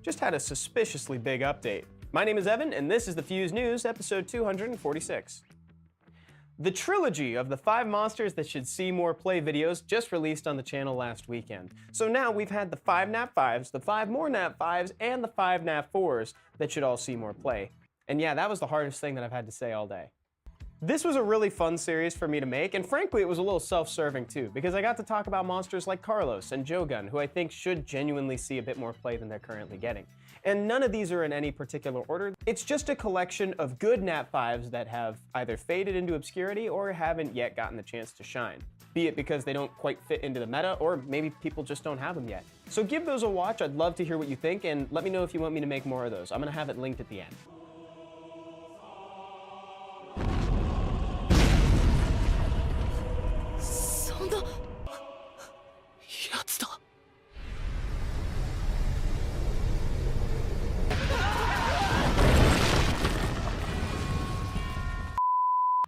just had a suspiciously big update. My name is Evan, and this is the Fuse News, episode 246. The trilogy of the 5 monsters that should see more play videos just released on the channel last weekend. So now we've had the 5 nat 5s, the 5 more nat 5s, and the 5 nat 4s that should all see more play. And yeah, that was the hardest thing that I've had to say all day. This was a really fun series for me to make, and frankly it was a little self-serving too, because I got to talk about monsters like Carlos and Jugg, who I think should genuinely see a bit more play than they're currently getting. And none of these are in any particular order. It's just a collection of good nat 5s that have either faded into obscurity or haven't yet gotten the chance to shine. Be it because they don't quite fit into the meta, or maybe people just don't have them yet. So give those a watch, I'd love to hear what you think, and let me know if you want me to make more of those. I'm gonna have it linked at the end.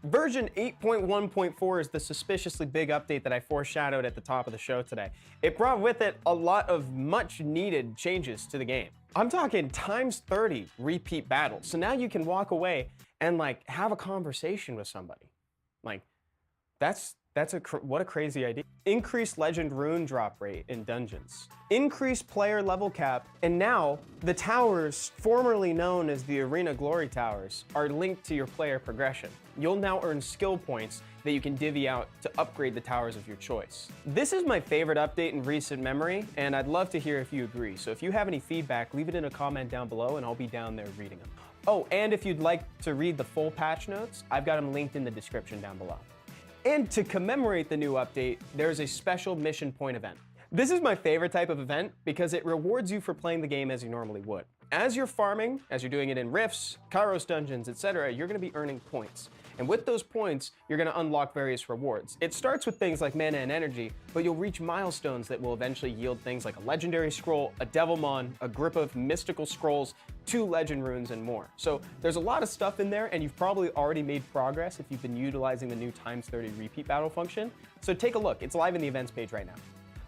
Version 8.1.4 is the suspiciously big update that I foreshadowed at the top of the show today. It brought with it a lot of much needed changes to the game. I'm talking times 30 repeat battles. So now you can walk away and like have a conversation with somebody. Like what a crazy idea. Increased legend rune drop rate in dungeons. Increased player level cap, and now the towers, formerly known as the Arena Glory Towers, are linked to your player progression. You'll now earn skill points that you can divvy out to upgrade the towers of your choice. This is my favorite update in recent memory, and I'd love to hear if you agree. So if you have any feedback, leave it in a comment down below and I'll be down there reading them. Oh, and if you'd like to read the full patch notes, I've got them linked in the description down below. And to commemorate the new update, there's a special mission point event. This is my favorite type of event because it rewards you for playing the game as you normally would. As you're farming, as you're doing it in rifts, Kairos dungeons, etc., you're going to be earning points. And with those points, you're going to unlock various rewards. It starts with things like mana and energy, but you'll reach milestones that will eventually yield things like a legendary scroll, a Devilmon, a grip of mystical scrolls, 2 legend runes, and more. So there's a lot of stuff in there, and you've probably already made progress if you've been utilizing the new times 30 repeat battle function. So take a look. It's live in the events page right now.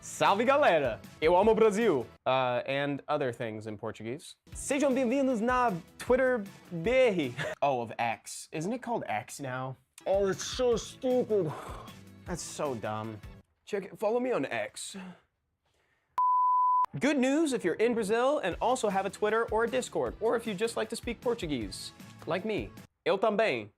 Salve galera! Eu amo Brasil! And other things in Portuguese. Sejam bem-vindos na Twitter BR. Oh, of X. Isn't it called X now? Oh, it's so stupid. That's so dumb. Check it, follow me on X. Good news if you're in Brazil and also have a Twitter or a Discord, or if you just like to speak Portuguese, like me. Eu também.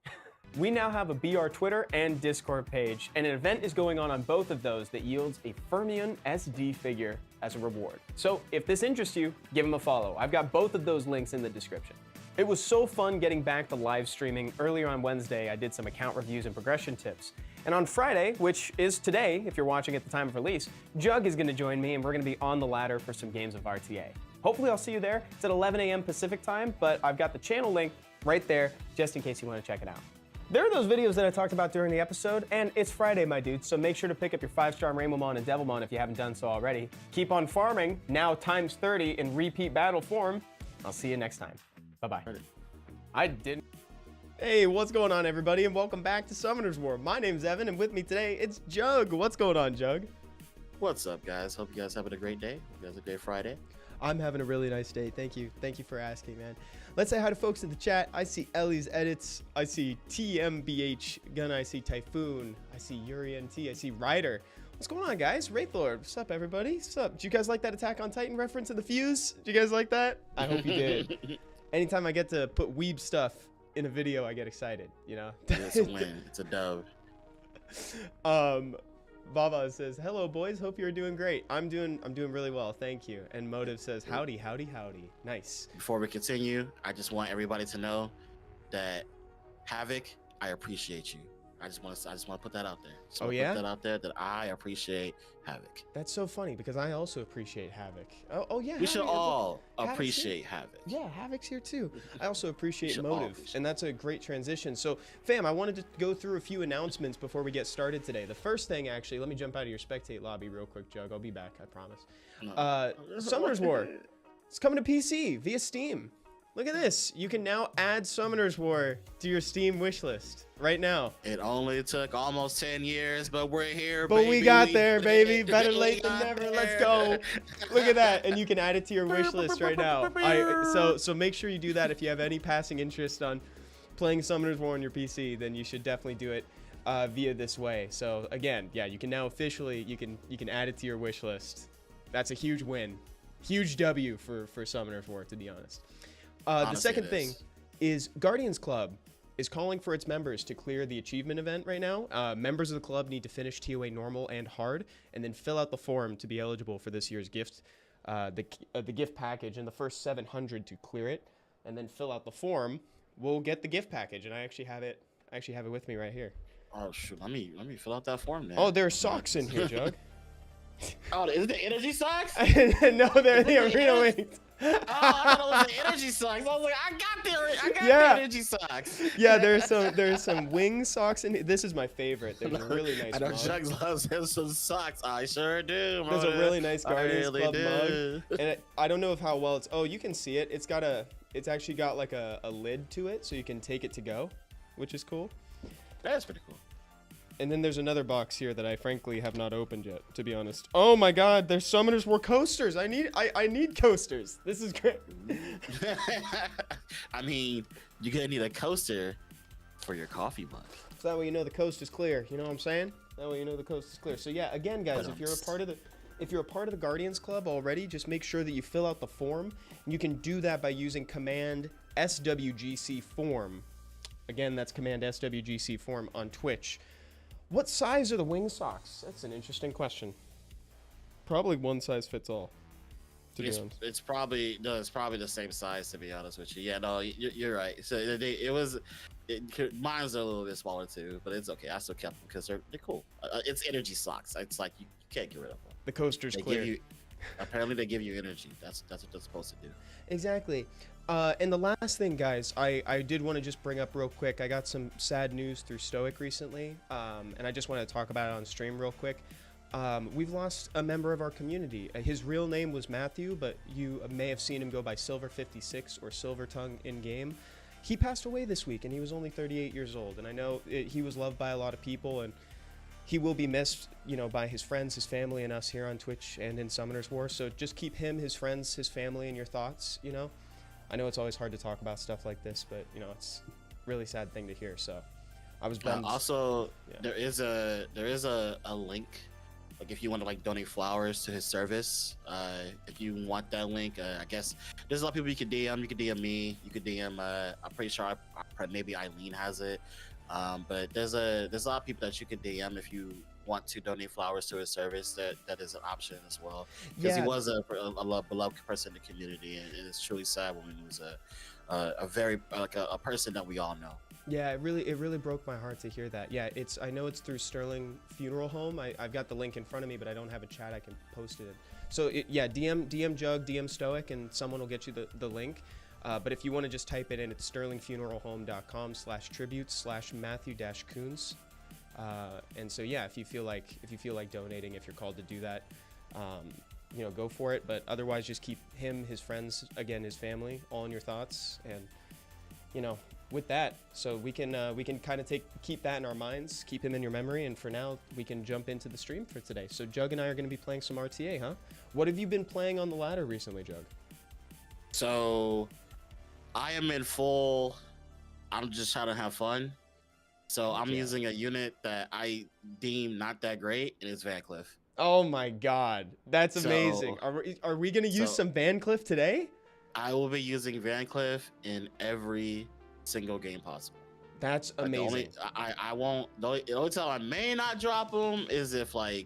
We now have a BR Twitter and Discord page, and an event is going on both of those that yields a Fermion SD figure as a reward. So if this interests you, give them a follow. I've got both of those links in the description. It was so fun getting back to live streaming. Earlier on Wednesday, I did some account reviews and progression tips. And on Friday, which is today, if you're watching at the time of release, Jugg is gonna join me and we're gonna be on the ladder for some games of RTA. Hopefully I'll see you there. It's at 11 a.m. Pacific time, but I've got the channel link right there, just in case you wanna check it out. There are those videos that I talked about during the episode, and it's Friday, my dudes, so make sure to pick up your 5-star Rainbowmon and Devilmon if you haven't done so already. Keep on farming, now times 30 in repeat battle form. I'll see you next time. Bye-bye. I didn't. Hey, what's going on, everybody, and welcome back to Summoner's War. My name's Evan, and with me today, it's Jugg. What's going on, Jugg? What's up, guys? Hope you guys having a great day. You guys have a great Friday. I'm having a really nice day. Thank you. Thank you for asking, man. Let's say hi to folks in the chat. I see Ellie's edits. I see TMBH Gun. I see Typhoon. I see Yuri NT. I see Ryder. What's going on, guys? Wraithlord. What's up, everybody? What's up? Did you guys like that Attack on Titan reference in the Fuse? Did you guys like that? I hope you did. Anytime I get to put weeb stuff in a video, I get excited, you know? It's a win. It's a dub. Baba says, hello boys, hope you're doing great. I'm doing really well, thank you. And Motive says, howdy, howdy, howdy. Nice. Before we continue, I just want everybody to know that Havoc, I appreciate you. I just want to put that out there. Oh yeah? Put that out there that I appreciate Havoc. That's so funny because I also appreciate Havoc. Oh yeah. We should all appreciate Havoc. Yeah, Havoc's here too. I also appreciate Motive, and that's a great transition. So, fam, I wanted to go through a few announcements before we get started today. The first thing, actually, let me jump out of your spectate lobby real quick, Jugg. I'll be back, I promise. Summoner's War. It's coming to PC via Steam. Look at this. You can now add Summoner's War to your Steam wishlist right now. It only took almost 10 years, but we're here, But baby. we got there, baby. Better We late than got never. there. Let's go. Look at that. And you can add it to your wish list right now. So make sure you do that. If you have any passing interest on playing Summoner's War on your PC, then you should definitely do it via this way. So again, yeah, you can now officially, you can add it to your wish list. That's a huge win. Huge W for Summoner's War, to be honest. The second thing is Guardians Club is calling for its members to clear the achievement event right now. Members of the club need to finish TOA normal and hard, and then fill out the form to be eligible for this year's gift, the gift package. And the first 700 to clear it, and then fill out the form, will get the gift package. And I actually have it. With me right here. Oh shoot! Let me fill out that form now. Oh, there are socks in here, Jug. Oh, is it the energy socks? No, they're the arena wings. Oh, I thought it was the energy socks. I was like, I got the energy socks. Yeah, there's some wing socks in here. This is my favorite. There's a really nice I know mug. Jugs loves him some socks. I sure do. There's a really nice Guardians really Club do. mug. And I don't know how well it's. Oh, you can see it. It's actually got like a lid to it, so you can take it to go, which is cool. That's pretty cool. And then there's another box here that I frankly have not opened yet, to be honest. Oh my God, there's Summoners War coasters. I need coasters. This is great. I mean, you're gonna need a coaster for your coffee mug. So that way you know the coast is clear. You know what I'm saying? That way you know the coast is clear. So yeah, again, guys, if you're a part of the Guardians Club already, just make sure that you fill out the form. You can do that by using command SWGC form. Again, that's command SWGC form on Twitch. What size are the wing socks? That's an interesting question. Probably one size fits all. It's probably the same size, to be honest with you. Yeah, no, you're right. So mine's are a little bit smaller too, but it's okay. I still kept them because they're cool. It's energy socks. It's like you can't get rid of them. The coaster's clear. Apparently they give you energy. That's what they're supposed to do. Exactly. And the last thing, guys, I did want to just bring up real quick. I got some sad news through Stoic recently, and I just want to talk about it on stream real quick. We've lost a member of our community. His real name was Matthew, but you may have seen him go by Silver56 or Silvertongue in-game. He passed away this week, and he was only 38 years old. And I know he was loved by a lot of people, and he will be missed, by his friends, his family, and us here on Twitch and in Summoners War. So just keep him, his friends, his family in your thoughts, I know it's always hard to talk about stuff like this, but, it's a really sad thing to hear. So I was bummed. Also, yeah. there is a link. Like if you want to donate flowers to his service, if you want that link, I guess there's a lot of people you could DM. You could DM me. You could DM. I'm pretty sure maybe Eileen has it. But there's a lot of people that you could DM if you want to donate flowers to his service. That is an option as well, because he was a beloved person in the community, and it's truly sad when we lose a very a person that we all know. Yeah, it really broke my heart to hear that. Yeah, I know it's through Sterling Funeral Home. I've got the link in front of me, but I don't have a chat I can post it in. So DM Jug, DM Stoic, and someone will get you the link. But if you want to just type it in, it's sterlingfuneralhome.com/tribute/Matthew-Coons. And so yeah, if you feel like donating, if you're called to do that, go for it. But otherwise, just keep him, his friends, again, his family, all in your thoughts. And with that, so we can kind of keep that in our minds, keep him in your memory. And for now, we can jump into the stream for today. So Jug and I are going to be playing some RTA, huh? What have you been playing on the ladder recently, Jug? So I am in full. I'm just trying to have fun. So I'm using a unit that I deem not that great, and it's Van Cleef. Oh my God, that's amazing. Are we gonna use some Van Cleef today? I will be using Van Cleef in every single game possible. That's amazing. I won't. The only time I may not drop him is if the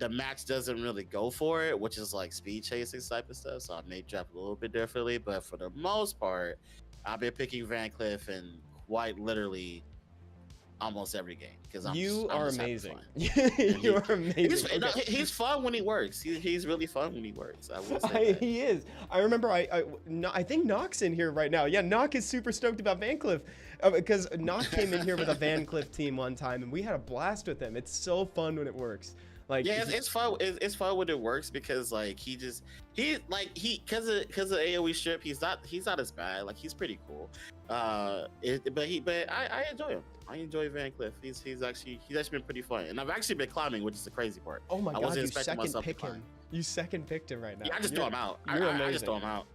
match doesn't really go for it, which is speed chasing type of stuff. So I may drop a little bit differently, but for the most part, I've been picking Van Cleef in quite literally almost every game because I'm amazing. You are amazing. He's fun when he works. He's really fun when he works. I will say that. He is. I remember I think Nock's in here right now. Yeah, Nock is super stoked about Van Cleef because Nock came in here with a Van Cleef team one time and we had a blast with him. It's so fun when it works. Like, Yeah, it's fun. It's fun when it works because like because of AOE strip, he's not as bad. Like he's pretty cool. But I enjoy him. I enjoy Van Cliff. He's actually been pretty fun, and I've actually been climbing, which is the crazy part. oh my I god, wasn't you expecting second myself to pick him. climb. You second picked him right now. Yeah, I just throw him out. You're I amazing. just throw him out.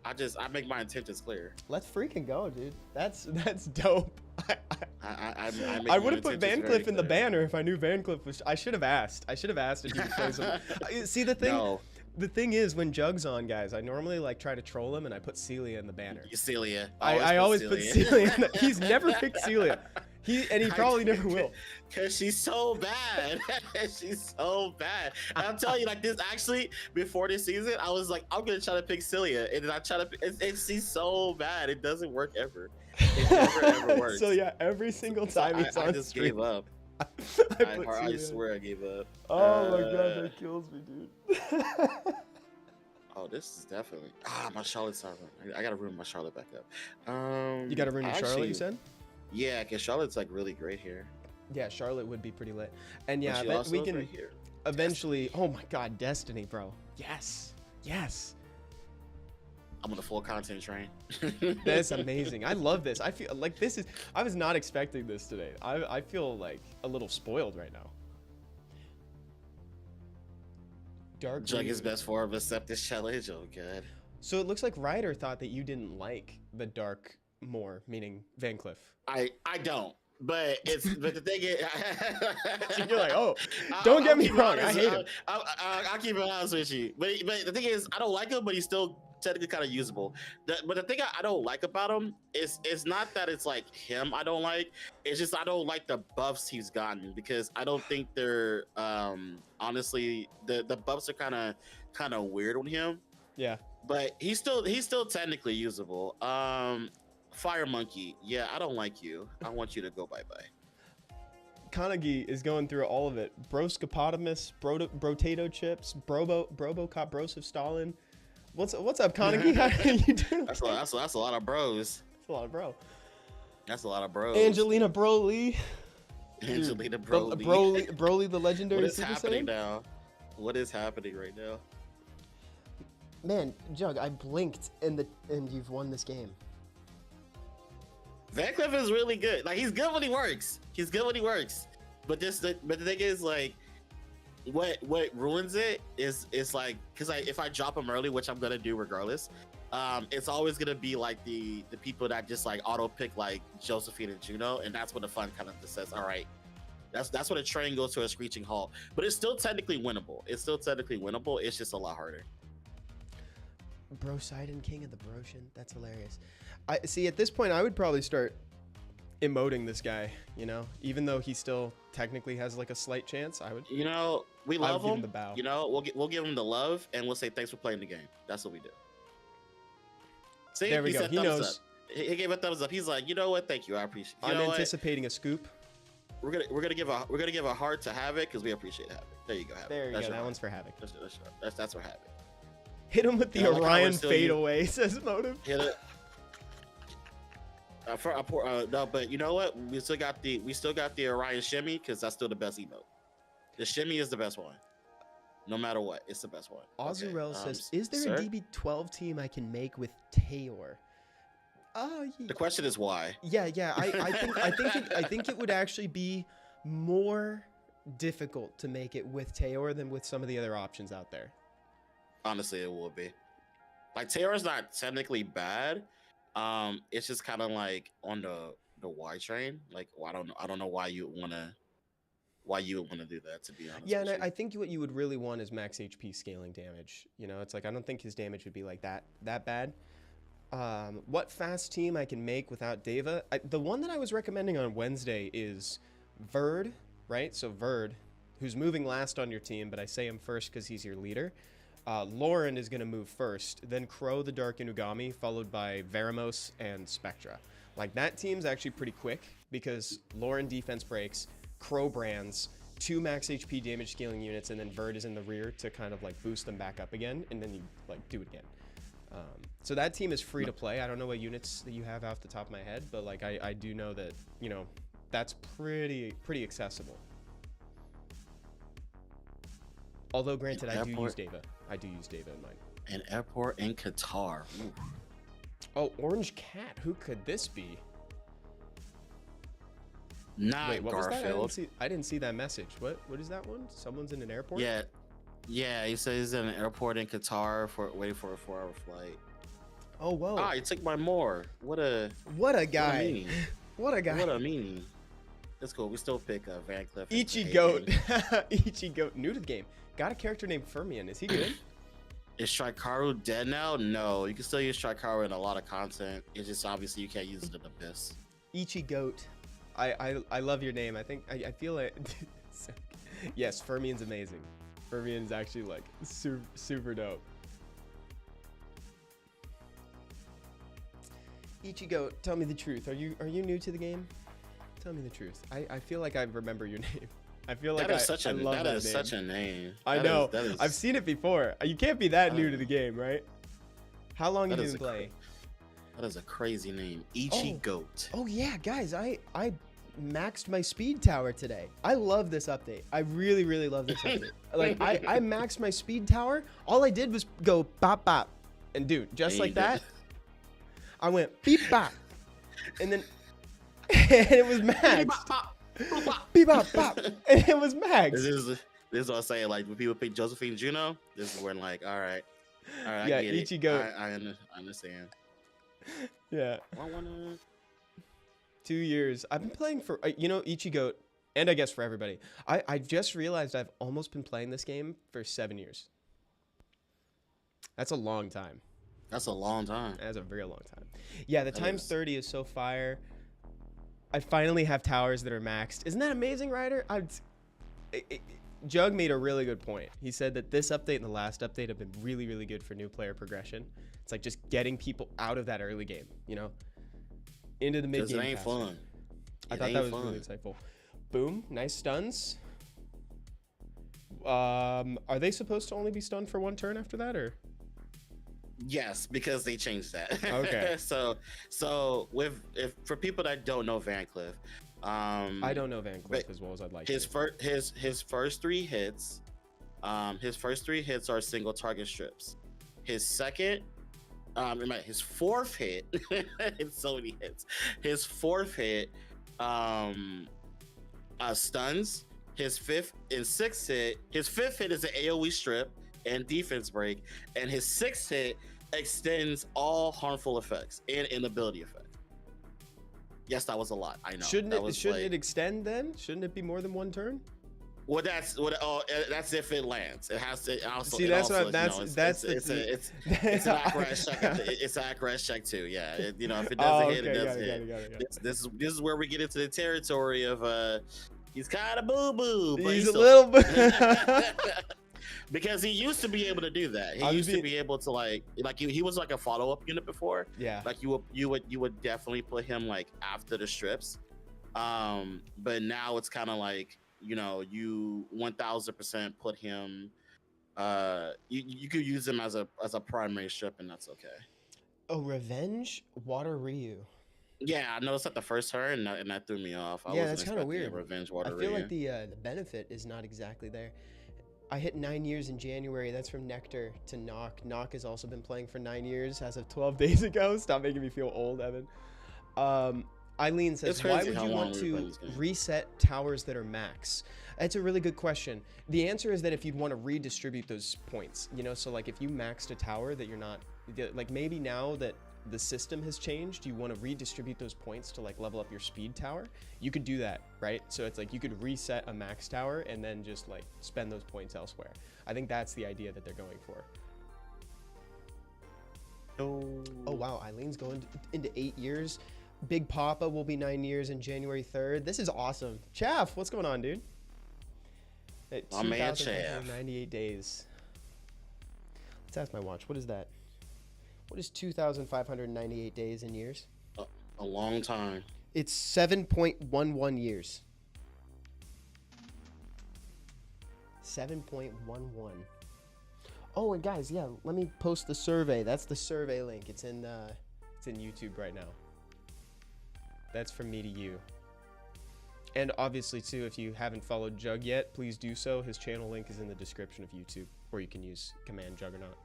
I make my intentions clear. Let's freaking go, dude. That's dope. I I would have put Van Cliff in the banner if I knew Van Cliff was. I should have asked. I should have asked if he could play some. See the thing. No. The thing is, when Jugg's on, guys, I normally like try to troll him and I put Celia in the banner. Celia. I always put Celia. He's never picked Celia. He probably never will. Cause she's so bad. She's so bad. And I'm telling you, like this actually before this season, I was like, I'm gonna try to pick Celia, and then I try to. She's so bad. It doesn't work ever. It never ever works. So yeah, every single time he's on I just stream, gave up. I I swear I gave up. Oh my god, that kills me, dude. Oh, this is definitely my Charlotte's not. I gotta ruin my Charlotte back up. You gotta ruin your Charlotte, you said? Yeah, because Charlotte's like really great here. Yeah, Charlotte would be pretty lit. And yeah, we can right here. eventually. Destiny. Oh my god, Destiny, bro. Yes. I'm on the full content train. That's amazing. I love this. I feel like this is. I was not expecting this today. I feel like a little spoiled right now. Dark. Jugg is best form of accept this challenge. Oh god. So it looks like Ryder thought that you didn't like the dark more, meaning Van Cliff. I don't. But the thing is, you're like, oh, don't get me wrong, I hate him. I'll keep it honest with you. But the thing is, I don't like him, but he's still technically kind of usable. But the thing I don't like about him is not that it's like him I don't like. It's just I don't like the buffs he's gotten because I don't think they're honestly the buffs are kind of weird on him. Yeah. But he's still technically usable. Fire Monkey, yeah, I don't like you. I want you to go bye-bye. Kanagi is going through all of it. Broscopotamus, Brotato Chips, Brobocop, Broseph Stalin. What's up, Kanagi? How are you doing? That's a lot of bros. That's a lot of bro. That's a lot of bros. Angelina Broly. Angelina Broly. Broly, the legendary. What is happening now? What is happening right now? Man, Jugg, I blinked and you've won this game. Van Cliff is really good. Like he's good when he works. But the thing is like, what ruins it is like because if I drop him early, which I'm gonna do regardless, it's always gonna be like the people that just like auto pick like Josephine and Juno, and that's when the fun kind of just says, all right, that's when a train goes to a screeching halt. But it's still technically winnable. It's just a lot harder. Brosidon, King of the Broshin. That's hilarious. I see. At this point, I would probably start emoting this guy. You know, even though he still technically has like a slight chance, I would. You know, we love him. The bow. You know, we'll give him the love, and we'll say thanks for playing the game. That's what we do. See, there we go. He knows. Up. He gave a thumbs up. He's like, you know what? Thank you. I appreciate. I'm anticipating a scoop. We're gonna give a heart to Havoc because we appreciate Havoc. There you go, Havoc. There you go. That one's for Havoc. That's for Havoc. Hit him with the Orion fadeaway, says Motive. Hit it. No, but you know what? We still got the Orion shimmy because that's still the best emote. The shimmy is the best one. No matter what, it's the best one. Ozurel says, "Is there a DB12 team I can make with Tayor?" The question is why. Yeah. I think it would actually be more difficult to make it with Tayor than with some of the other options out there. Honestly, it will be. Like Tayor's not technically bad. It's just kind of like on the Y train. Like, well, I don't know why you would want to do that, to be honest. Yeah, and I think what you would really want is max HP scaling damage. You know, it's like I don't think his damage would be like that bad. What fast team I can make without Deva? The one that I was recommending on Wednesday is Verd, right? So Verd, who's moving last on your team, but I say him first because he's your leader. Lauren is going to move first, then Crow the Dark Inugami, followed by Veramos and Spectra. Like, that team's actually pretty quick because Lauren defense breaks, Crow brands, 2 max HP damage scaling units, and then Verd is in the rear to kind of like boost them back up again, and then you like do it again. So that team is free to play. I don't know what units that you have off the top of my head, but like I do know that, you know, that's pretty accessible. Although, granted, An I do use airport. Deva. I do use Deva in mine. An airport in Qatar. Ooh. Oh, Orange Cat. Who could this be? Not Wait, what was that? Garfield. I didn't see that message. What is that one? Someone's in an airport? Yeah. Yeah, he says he's in an airport in Qatar waiting for a 4-hour flight. Oh, whoa. Ah, he took my more. What a Guy. meanie. What a guy. What a meanie. That's cool. We still pick Van Cliff. and Ichigoat. Hayden. Ichigoat. New to the game. Got a character named Fermion. Is he good? Is Trikaru dead now? No, you can still use Trikaru in a lot of content. It's just obviously you can't use it in Abyss. Ichigoat. I love your name. I feel like yes, Fermion's amazing. Fermion's actually like super dope. Ichigo, tell me the truth. Are you new to the game? Tell me the truth. I feel like I remember your name. I feel like That is such a love that that is name. such a name. I That know. That is, I've seen it before. You can't be that new Uh, to the game, right? How long have that you is been a playing? that is a crazy name. Ichigoat. Oh yeah, guys, I maxed my speed tower today. I love this update. I really love this update. Like I maxed my speed tower. All I did was go bop bop, and dude, just Yeah, like you that, did. I went beep bop, and then and it was maxed. Beep bop bop, and it was maxed. This is what I'm saying. Like when people pick Josephine Juno, this is when like, all right, Yeah, I get it. Ichigo. I understand. Yeah. I wanna. 2 years. I've been playing for, Ichigo, and I guess for everybody. I just realized I've almost been playing this game for 7 years. That's a long time. That's a long time. That's a very long time. Yeah, the That times is. 30 is so fire. I finally have towers that are maxed. Isn't that amazing, Ryder? Jug made a really good point. He said that this update and the last update have been really good for new player progression. It's like just getting people out of that early game, into the mid Cause game. it ain't faster. fun. I It thought that ain't was fun. really insightful. Boom, nice stuns. Are they supposed to only be stunned for one turn after that, or? Yes, because they changed that. Okay. so for people that don't know Van Cliff, I don't know Van Cliff but as well as I'd like his to. his first three hits, are single target strips. His second, his fourth hit, it's so many hits. His fourth hit, stuns. His fifth and sixth hit, his fifth hit is an AoE strip and defense break, and his sixth hit extends all harmful effects and inability effect. Yes, that was a lot. I know. Shouldn't That was it extend then? Shouldn't it be more than one turn? Well, that's that's if it lands. It has to. Also, See, it that's also, what that's you know, that's it's an accuracy check. It's an accuracy check too. Yeah, if it doesn't hit, it doesn't hit. Got it. This is where we get into the territory of he's kind of boo boo. He's a little bit. Because he used to be able to do that. He used to be able to like he was like a follow up unit before. Yeah. Like you would definitely put him like after the strips. But now it's kind of like, you 1000% put him. You could use him as a primary strip, and that's okay. Oh, Revenge Water Ryu. Yeah, I noticed at the first turn, and that threw me off. I Yeah, wasn't that's kind of expecting a weird. Revenge Water I feel Ryu. like the benefit is not exactly there. I hit 9 years in January. That's from Nectar to Knock. Knock has also been playing for 9 years as of 12 days ago. Stop making me feel old, Evan. Eileen says, It's why crazy would how you long want we've been to in this game. reset towers that are max? That's a really good question. The answer is that if you'd want to redistribute those points, so like if you maxed a tower that you're not, like maybe now that the system has changed, you want to redistribute those points to like level up your speed tower, you could do that, right? So it's like you could reset a max tower and then just like spend those points elsewhere. I think that's the idea that they're going for. Oh wow, Eileen's going into 8 years. Big Papa will be 9 years in January 3rd. This is awesome. Chaff, what's going on, dude? My man Chaff. 98 days. Let's ask my watch. What is that? What is 2,598 days in years? A long time. It's 7.11 years. 7.11. Oh, and guys, yeah, let me post the survey. That's the survey link. It's in YouTube right now. That's from me to you. And obviously, too, if you haven't followed Jug yet, please do so. His channel link is in the description of YouTube, or you can use command Juggernaut.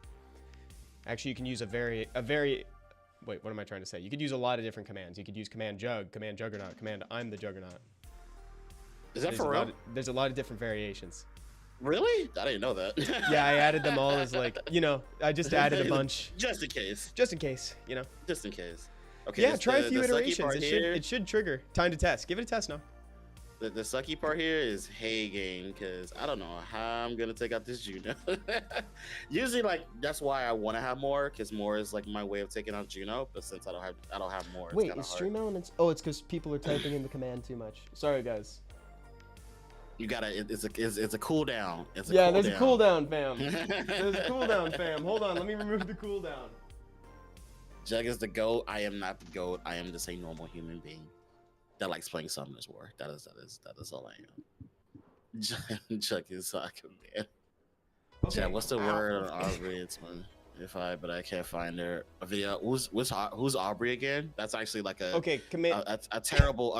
Actually, you can use a very, wait, what am I trying to say? You could use a lot of different commands. You could use command Jug, command Juggernaut, command I'm the Juggernaut. Is that for real? There's a lot of different variations. Really? I didn't know that. Yeah, I added them all as like, you know, I just added a bunch. Just in case. Just in case, you know. Just in case. Okay. Yeah, try a few the sucky iterations. part here, It should trigger. Time to test. Give it a test now. the sucky part here is hey game, because I don't know how I'm gonna take out this Juno. Usually, like that's why I want to have more, because more is like my way of taking out Juno. But since I don't have more. Wait, is stream elements? Oh, it's because people are typing in the command too much. Sorry, guys. You gotta. It's a cooldown. It's a Yeah, cooldown. there's a cooldown, fam. There's a cooldown, fam. Hold on, let me remove the cooldown. Jug is the GOAT. I am not the GOAT. I am just a normal human being that likes playing Summoners War. That is all I am. Jug is soccer man. Okay. Yeah, what's the word on Aubrey? It's but I can't find her a video. Who's Aubrey again? That's actually like a a terrible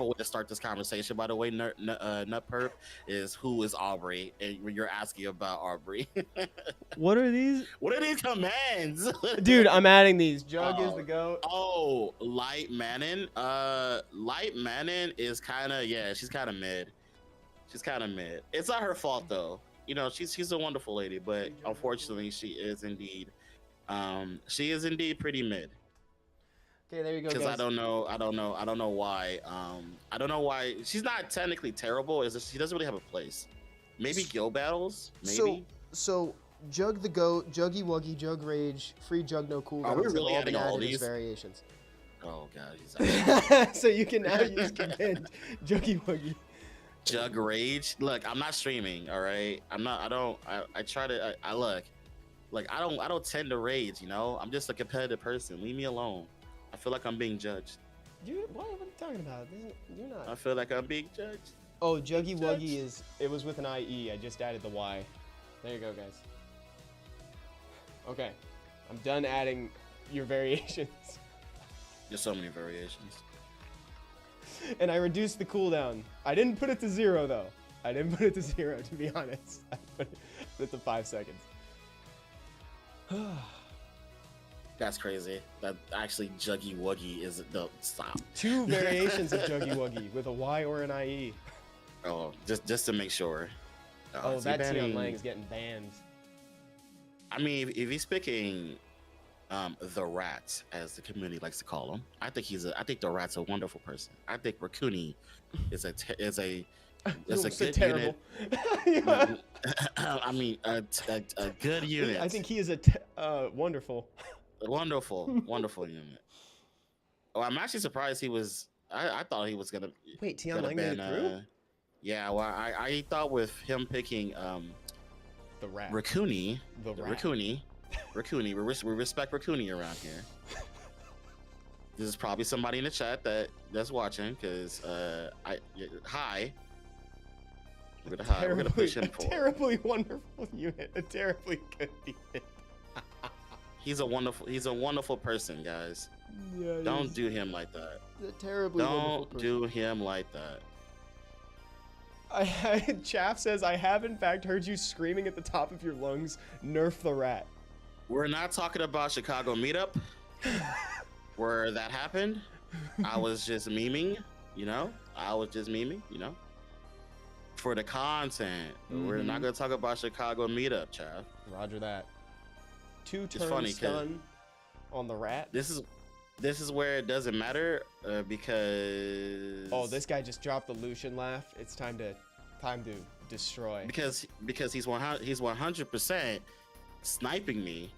way to start this conversation. By the way, nut perp is who is Aubrey, and when you're asking about Aubrey. What are these? What are these commands? Dude, I'm adding these. Jug is the GOAT. Oh, Light Manon. Light Manon is kind of she's kind of mid. She's kind of mid. It's not her fault though. You know, she's a wonderful lady, but unfortunately, she is indeed pretty mid. Okay, there you go. Because I don't know why. I don't know why she's not technically terrible. Is she doesn't really have a place? Maybe guild battles. Maybe. So Jug the GOAT, Juggy Wuggy, Jug Rage, free Jug no cooldowns. Are we really have adding all these variations? Oh god. So you can now use command Juggy Wuggy. Jug Rage. Look, I'm not streaming. All right, I'm not. I try to. I look. Like I don't tend to rage. You know, I'm just a competitive person. Leave me alone. I feel like I'm being judged. What are you talking about? You're not. I feel like I'm being judged. Oh, Juggy Wuggy it was with an IE. I just added the Y. There you go, guys. Okay, I'm done adding your variations. There's so many variations. And I reduced the cooldown. I didn't put it to 0 though. I didn't put it to 0 to be honest. I put it to 5 seconds. That's crazy. That actually Juggy Wuggy is the stop. 2 variations of Juggy Wuggy with a Y or an IE. Oh, just to make sure. Oh, that Tion Lang is getting banned. I mean, if he's picking the Rat, as the community likes to call him, I think the Rat's a wonderful person. I think Rakuni is a good terrible. unit. I mean, a good unit. I think he is wonderful. Wonderful unit. Oh, I'm actually surprised he was. I thought he was gonna. Wait, Tion Lang made it through? Yeah, well, I thought with him picking the Rat. Rakuni. The Rat. Rakuni. We respect Rakuni around here. This is probably somebody in the chat that's watching, because hi. We're gonna push him forward. Terribly wonderful unit. A terribly good unit. He's a wonderful person, guys. Yeah, don't do him like that. Terribly wonderful person. Don't do him like that. Chaff says, I have in fact heard you screaming at the top of your lungs, nerf the Rat. We're not talking about Chicago meetup where that happened. I was just memeing, you know? For the content. We're not going to talk about Chicago meetup, Chaff. Roger that. 2 turns stun on the Rat. This is where it doesn't matter because... Oh, this guy just dropped the Lucian laugh. It's time to destroy. Because he's 100% sniping me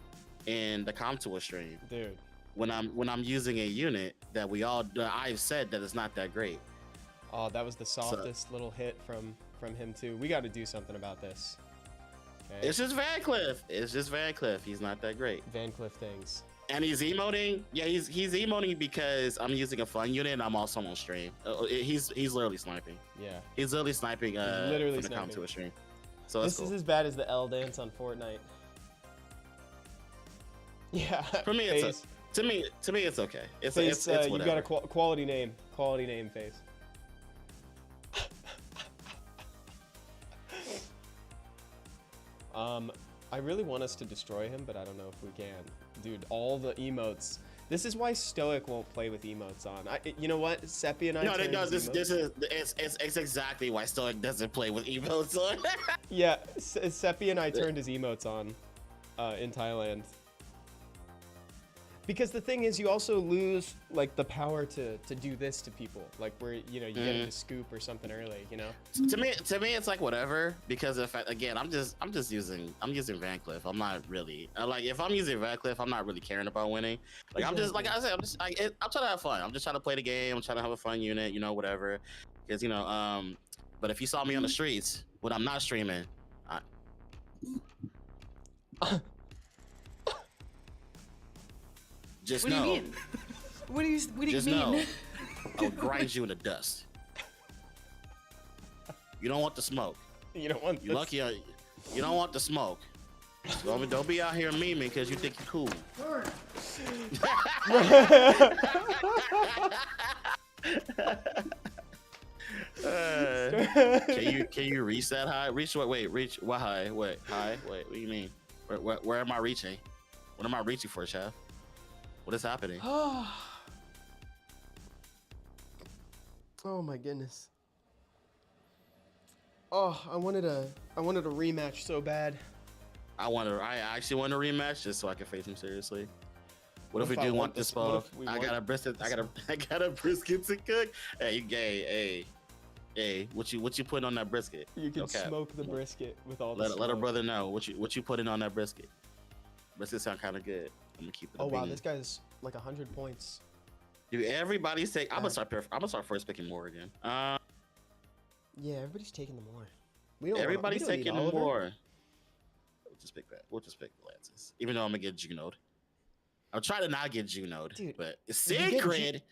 in the Comtour stream. Dude. When I'm using a unit that I've said that it's not that great. Oh, that was the softest little hit from him too. We got to do something about this. Okay. It's just Van Cliff. He's not that great. Van Cliff things. And he's emoting. Yeah, he's emoting because I'm using a fun unit and I'm also on stream. He's literally sniping. Yeah. He's literally sniping. Literally from the sniping. Comtour stream. So this is as bad as the L dance on Fortnite. Yeah. For me, to me, it's okay. It's Face, whatever. you got a quality name. Quality name, Face. I really want us to destroy him, but I don't know if we can. Dude, all the emotes. This is why Stoic won't play with emotes on. You know what? Seppi and I. No. This is it's exactly why Stoic doesn't play with emotes on. Yeah, Seppi and I turned his emotes on in Thailand. Because the thing is, you also lose like the power to do this to people, like where you get a scoop or something early, you know. To me, it's like whatever. Because if again, I'm just using Van Cliff. I'm not really like if I'm using Van Cliff, I'm not really caring about winning. Like I'm just like I said, I'm trying to have fun. I'm just trying to play the game. I'm trying to have a fun unit, whatever. Because but if you saw me on the streets when I'm not streaming, just What do know. you mean? What do you Just mean? know, I will grind you in the dust. You don't want the smoke. You don't want. You lucky. You don't want the smoke. Don't be out here memeing because you think you're cool. Can you reach that high? Reach what? Wait, reach what high? Wait, high? Wait, what do you mean? Where am I reaching? What am I reaching for, Chef? What is happening? Oh my goodness. Oh, I wanted a rematch so bad. I actually want a rematch just so I can face him seriously. What if we I do want want this this- what smoke? if we I want got a brisket. I got a brisket to cook. Hey, you gay? Hey, what you putting on that brisket? You can Okay. smoke the brisket with all the Let a smoke. brother know what you putting on that brisket. Brisket sound kind of good. I'm gonna keep it. Oh wow, bean. this guy's like 100 points. Dude, everybody's take. I'm gonna start first picking more again. Yeah, everybody's taking the more. We don't. Everybody's we don't need taking Oliver. more. We'll just pick that. We'll just pick the Lances, even though I'm gonna get Juno'd. I'll try to not get Juno'd, Dude, but it's you get secret.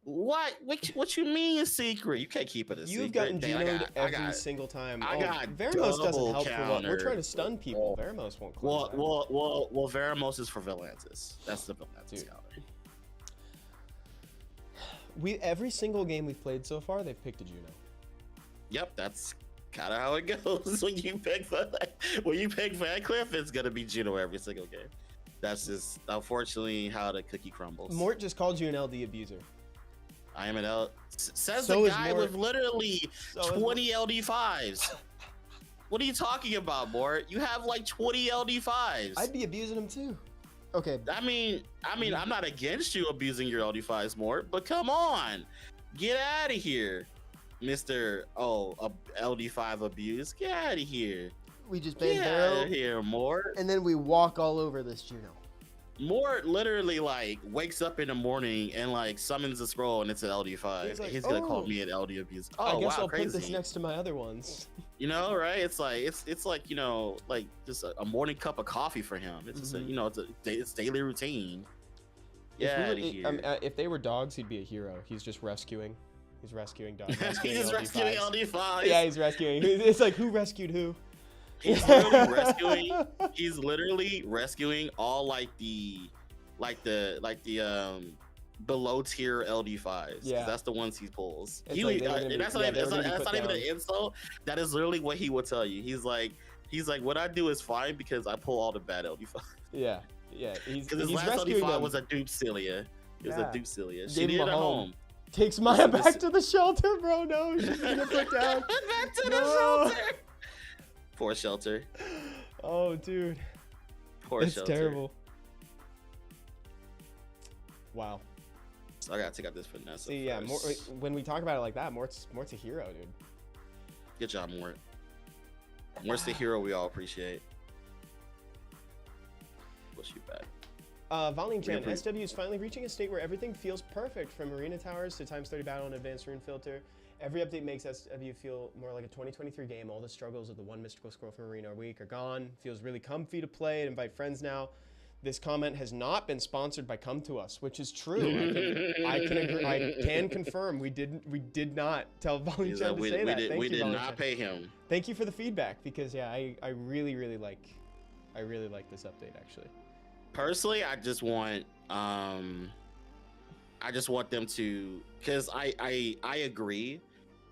What you mean it's secret? You can't keep it a You've secret. gotten Dang, Juno'd every single time. I got Veramos doesn't double help for what we're counter. trying to stun people. Veramos won't close that. Well, Veramos is for Valantis. That's the Valantis Dude. counter. Every single game we've played so far, they've picked a Juno. Yep, that's kind of how it goes when you pick Van Cliff. It's gonna be Juno every single game. That's just unfortunately how the cookie crumbles. Mort just called you an LD abuser. I am an L. Says So the is guy Mort. with literally So is 20 LD5s. What are you talking about, Mort? You have like 20 LD5s. I'd be abusing him too. Okay. I mean, I'm not against you abusing your LD5s, Mort, but come on, get out of here, Mister. LD5 abuse. Get out of here. We just ban Get out Barrow, of here, Mort. and then we walk all over this Juno. Mort literally like wakes up in the morning and like summons a scroll and it's an LD5. He's like, He's gonna call "Oh, me an LD abuse. I Oh guess wow, I'll crazy. put this next to my other ones. You know, right? It's like like just a morning cup of coffee for him. It's just it's daily routine. Yeah, If they were dogs, he'd be a hero. He's just rescuing. He's rescuing dogs. He's just rescuing LD5s. LD5s. Yeah, he's rescuing. It's like, who rescued who? He's literally rescuing. He's literally rescuing all like the below tier LD5s. Yeah. That's the ones he pulls. It's like they were gonna be- That's yeah, they were gonna be not put even an down. insult. That is literally what he would tell you. He's like, what I do is fine because I pull all the bad LD5s. Yeah, yeah. He's Because his he's last rescuing LD5 them. was a dupe Celia. It was Yeah. a dupe Celia. She Gave him needed a a home. home. Takes Maya This- back to the shelter, bro. No, she's gonna put down. Back to No. the shelter. Poor shelter. Oh, dude, Poor that's shelter. terrible. Wow. So I gotta take out this Vanessa. See, yeah. first. When we talk about it like that, Mort's a hero, dude. Good job, Mort. Mort's the hero we all appreciate. Push you back. Volume Chan, appre- SW is finally reaching a state where everything feels perfect, from arena towers to times 30 battle and advanced rune filter. Every update makes SW feel more like a 2023 game. All the struggles of the one mystical scroll from arena a week are gone. Feels really comfy to play and invite friends now. This comment has not been sponsored by Come To Us, which is true. I can agree. I can confirm we did not tell Volume He's Chan like, to we say that. did, Thank we you, did Volume not Chan. pay him. Thank you for the feedback, because yeah, I really like this update actually. Personally, I just want them to, because I agree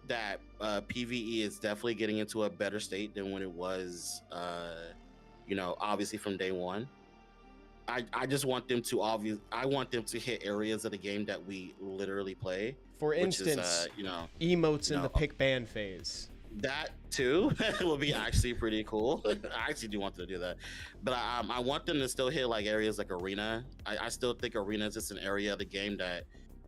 that PvE is definitely getting into a better state than when it was obviously from day one. I just want them to I want them to hit areas of the game that we literally play. For instance, emotes in the pick ban phase. That too will be actually pretty cool. I actually do want them to do that, but I want them to still hit like areas like arena. I still think arena is just an area of the game that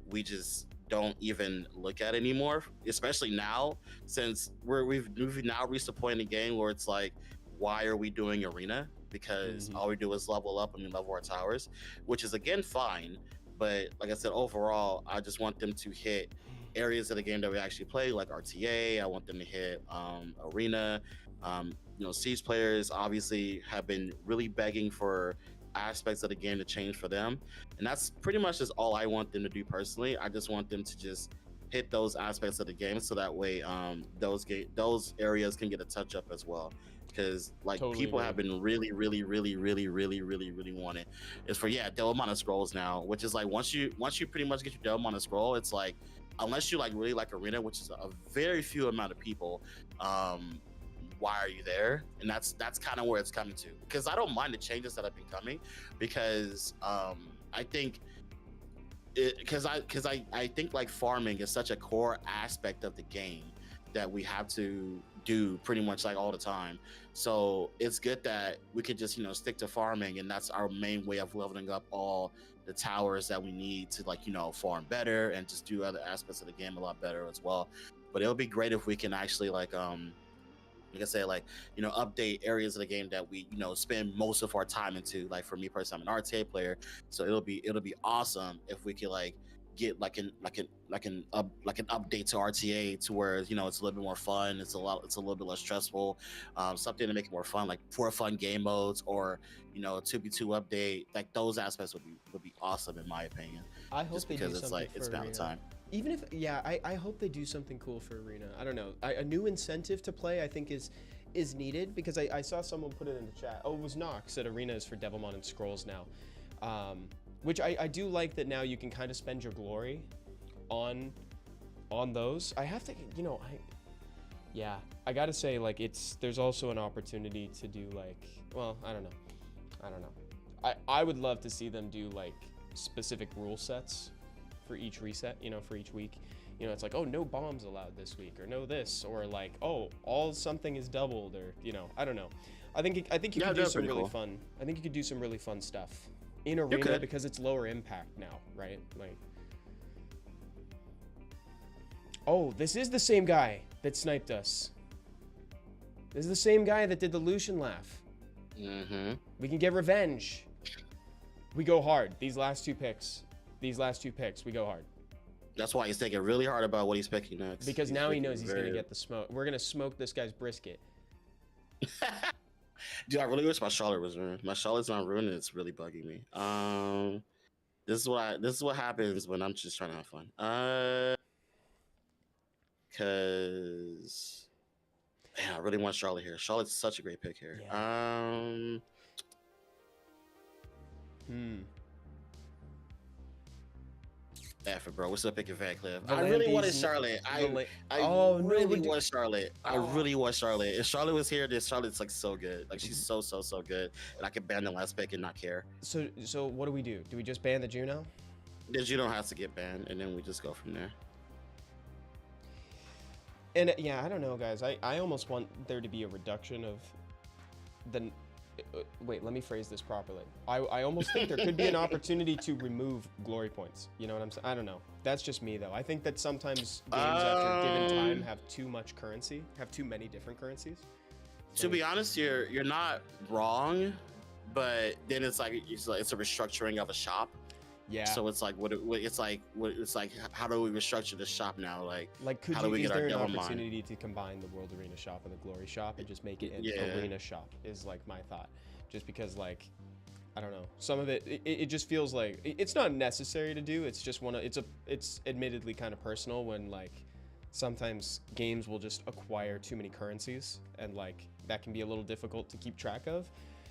we just don't even look at anymore, especially now since we've now reached a point in the game where it's like, why are we doing arena? Because all we do is level up and we level our towers, which is again fine, but like I said, overall I just want them to hit areas of the game that we actually play, like RTA. I want them to hit arena. Siege players obviously have been really begging for aspects of the game to change for them, and that's pretty much just all I want them to do personally. I just want them to just hit those aspects of the game so that way those areas can get a touch up as well, because like totally people have been really wanting is for Devil Mana Scrolls now, which is like once you pretty much get your Devil Mana Scroll, it's like unless you like really like arena, which is a very few amount of people, why are you there? And that's kind of where it's coming to, because I don't mind the changes that have been coming, because I think because I think like farming is such a core aspect of the game that we have to do pretty much like all the time. So it's good that we could just stick to farming, and that's our main way of leveling up all the towers that we need to like farm better and just do other aspects of the game a lot better as well. But it'll be great if we can actually like I say, like update areas of the game that we spend most of our time into. Like for me personally, I'm an RTA player, so it'll be awesome if we could like get like an update to RTA to where it's a little bit more fun. It's a little bit less stressful. Something to make it more fun, like 4 fun game modes, or a 2v2 update. Like those aspects would be awesome in my opinion. I hope they do because it's like it's about time. Even if I hope they do something cool for arena. I don't know. A new incentive to play I think is needed, because I saw someone put it in the chat. Oh, it was Nox said arena is for Devilmon and Scrolls now. Which I do like that now you can kind of spend your glory on those. I have to, I gotta say, like, there's also an opportunity to do like, well, I don't know. I would love to see them do like specific rule sets for each reset, for each week. It's like, oh, no bombs allowed this week, or no this, or like, oh, all something is doubled, or I don't know. I think you could do some really fun. I think you could do some really fun stuff in arena, because it's lower impact now, right? Like, oh, this is the same guy that sniped us. This is the same guy that did the Lucian laugh. We can get revenge. We go hard. These last two picks, we go hard. That's why he's thinking really hard about what he's picking next. Because now he knows he's going to get the smoke. We're going to smoke this guy's brisket. Dude, I really wish my Charlotte was ruined. My Charlotte's not ruined, and it's really bugging me. This is what happens when I'm just trying to have fun. Cause man, I really want Charlotte here. Charlotte's such a great pick here. Yeah. F it, bro. What's up, picking Van Cliff? I really wanted Charlotte. I really want Charlotte. I really want Charlotte. If Charlotte was here, Charlotte's like so good. Like she's so good, and I could ban the last pick and not care. So what do we do? Do we just ban the Juno? The Juno has to get banned, and then we just go from there. And I don't know, guys. I almost want there to be a reduction of the. Wait, let me phrase this properly. I almost think there could be an opportunity to remove glory points. You know what I'm saying? I don't know. That's just me, though. I think that sometimes games after a given time have too much currency, have too many different currencies. To be honest, you're not wrong, but then it's like it's a restructuring of a shop. Yeah. So it's like it's like how do we restructure the shop now? Like could how you, do we is get there our an Devilmon? opportunity to combine the World Arena shop and the Glory shop and just make it an arena shop? Is like my thought. Just because, like, I don't know, some of it just feels like it's not necessary to do. It's just it's admittedly kind of personal when like sometimes games will just acquire too many currencies, and like that can be a little difficult to keep track of,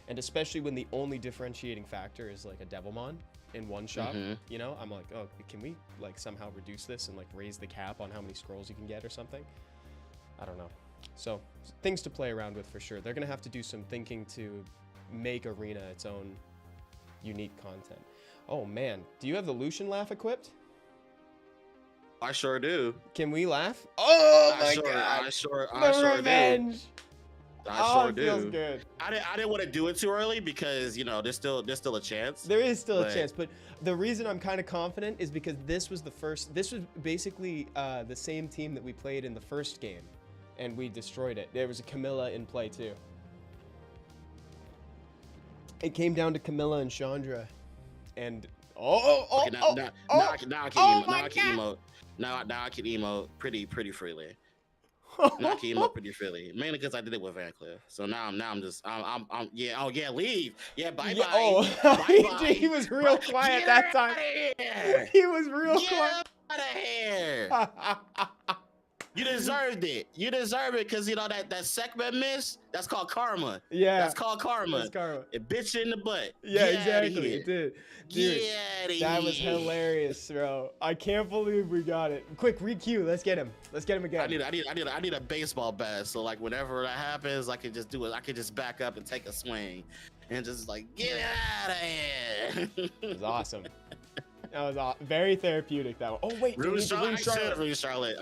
and especially when the only differentiating factor is like a Devilmon in one shop. I'm like, oh, can we like somehow reduce this and like raise the cap on how many scrolls you can get or something? I don't know. So things to play around with for sure. They're gonna have to do some thinking to make Arena its own unique content. Oh man, do you have the Lucian laugh equipped? I sure do. Can we laugh? Oh my God! I sure revenge. do. I sure it do. Feels good. I didn't want to do it too early because there's still a chance. There is still a chance, but the reason I'm kind of confident is because this was basically the same team that we played in the first game, and we destroyed it. There was a Camilla in play too. It came down to Camilla and Chandra, and now I can emote pretty freely. Now I can emote pretty freely, mainly because I did it with Van Cliff. So now I'm leave. Yeah, bye. Bye. He was real quiet that time. He was real quiet. Out of here. You deserved it. You deserve it because that segment miss. That's called karma. Yeah, that's called karma. That's karma. It bit you in the butt. Yeah, exactly. It did. Dude, Get that was hilarious, bro. I can't believe we got it. Quick, re-queue. Let's get him. Let's get him again. I need a baseball bat. So like whenever that happens, I can just do it. I can just back up and take a swing, and just like get out of here. It was awesome. That was very therapeutic. That one. Oh wait, I should have Rude Charlotte.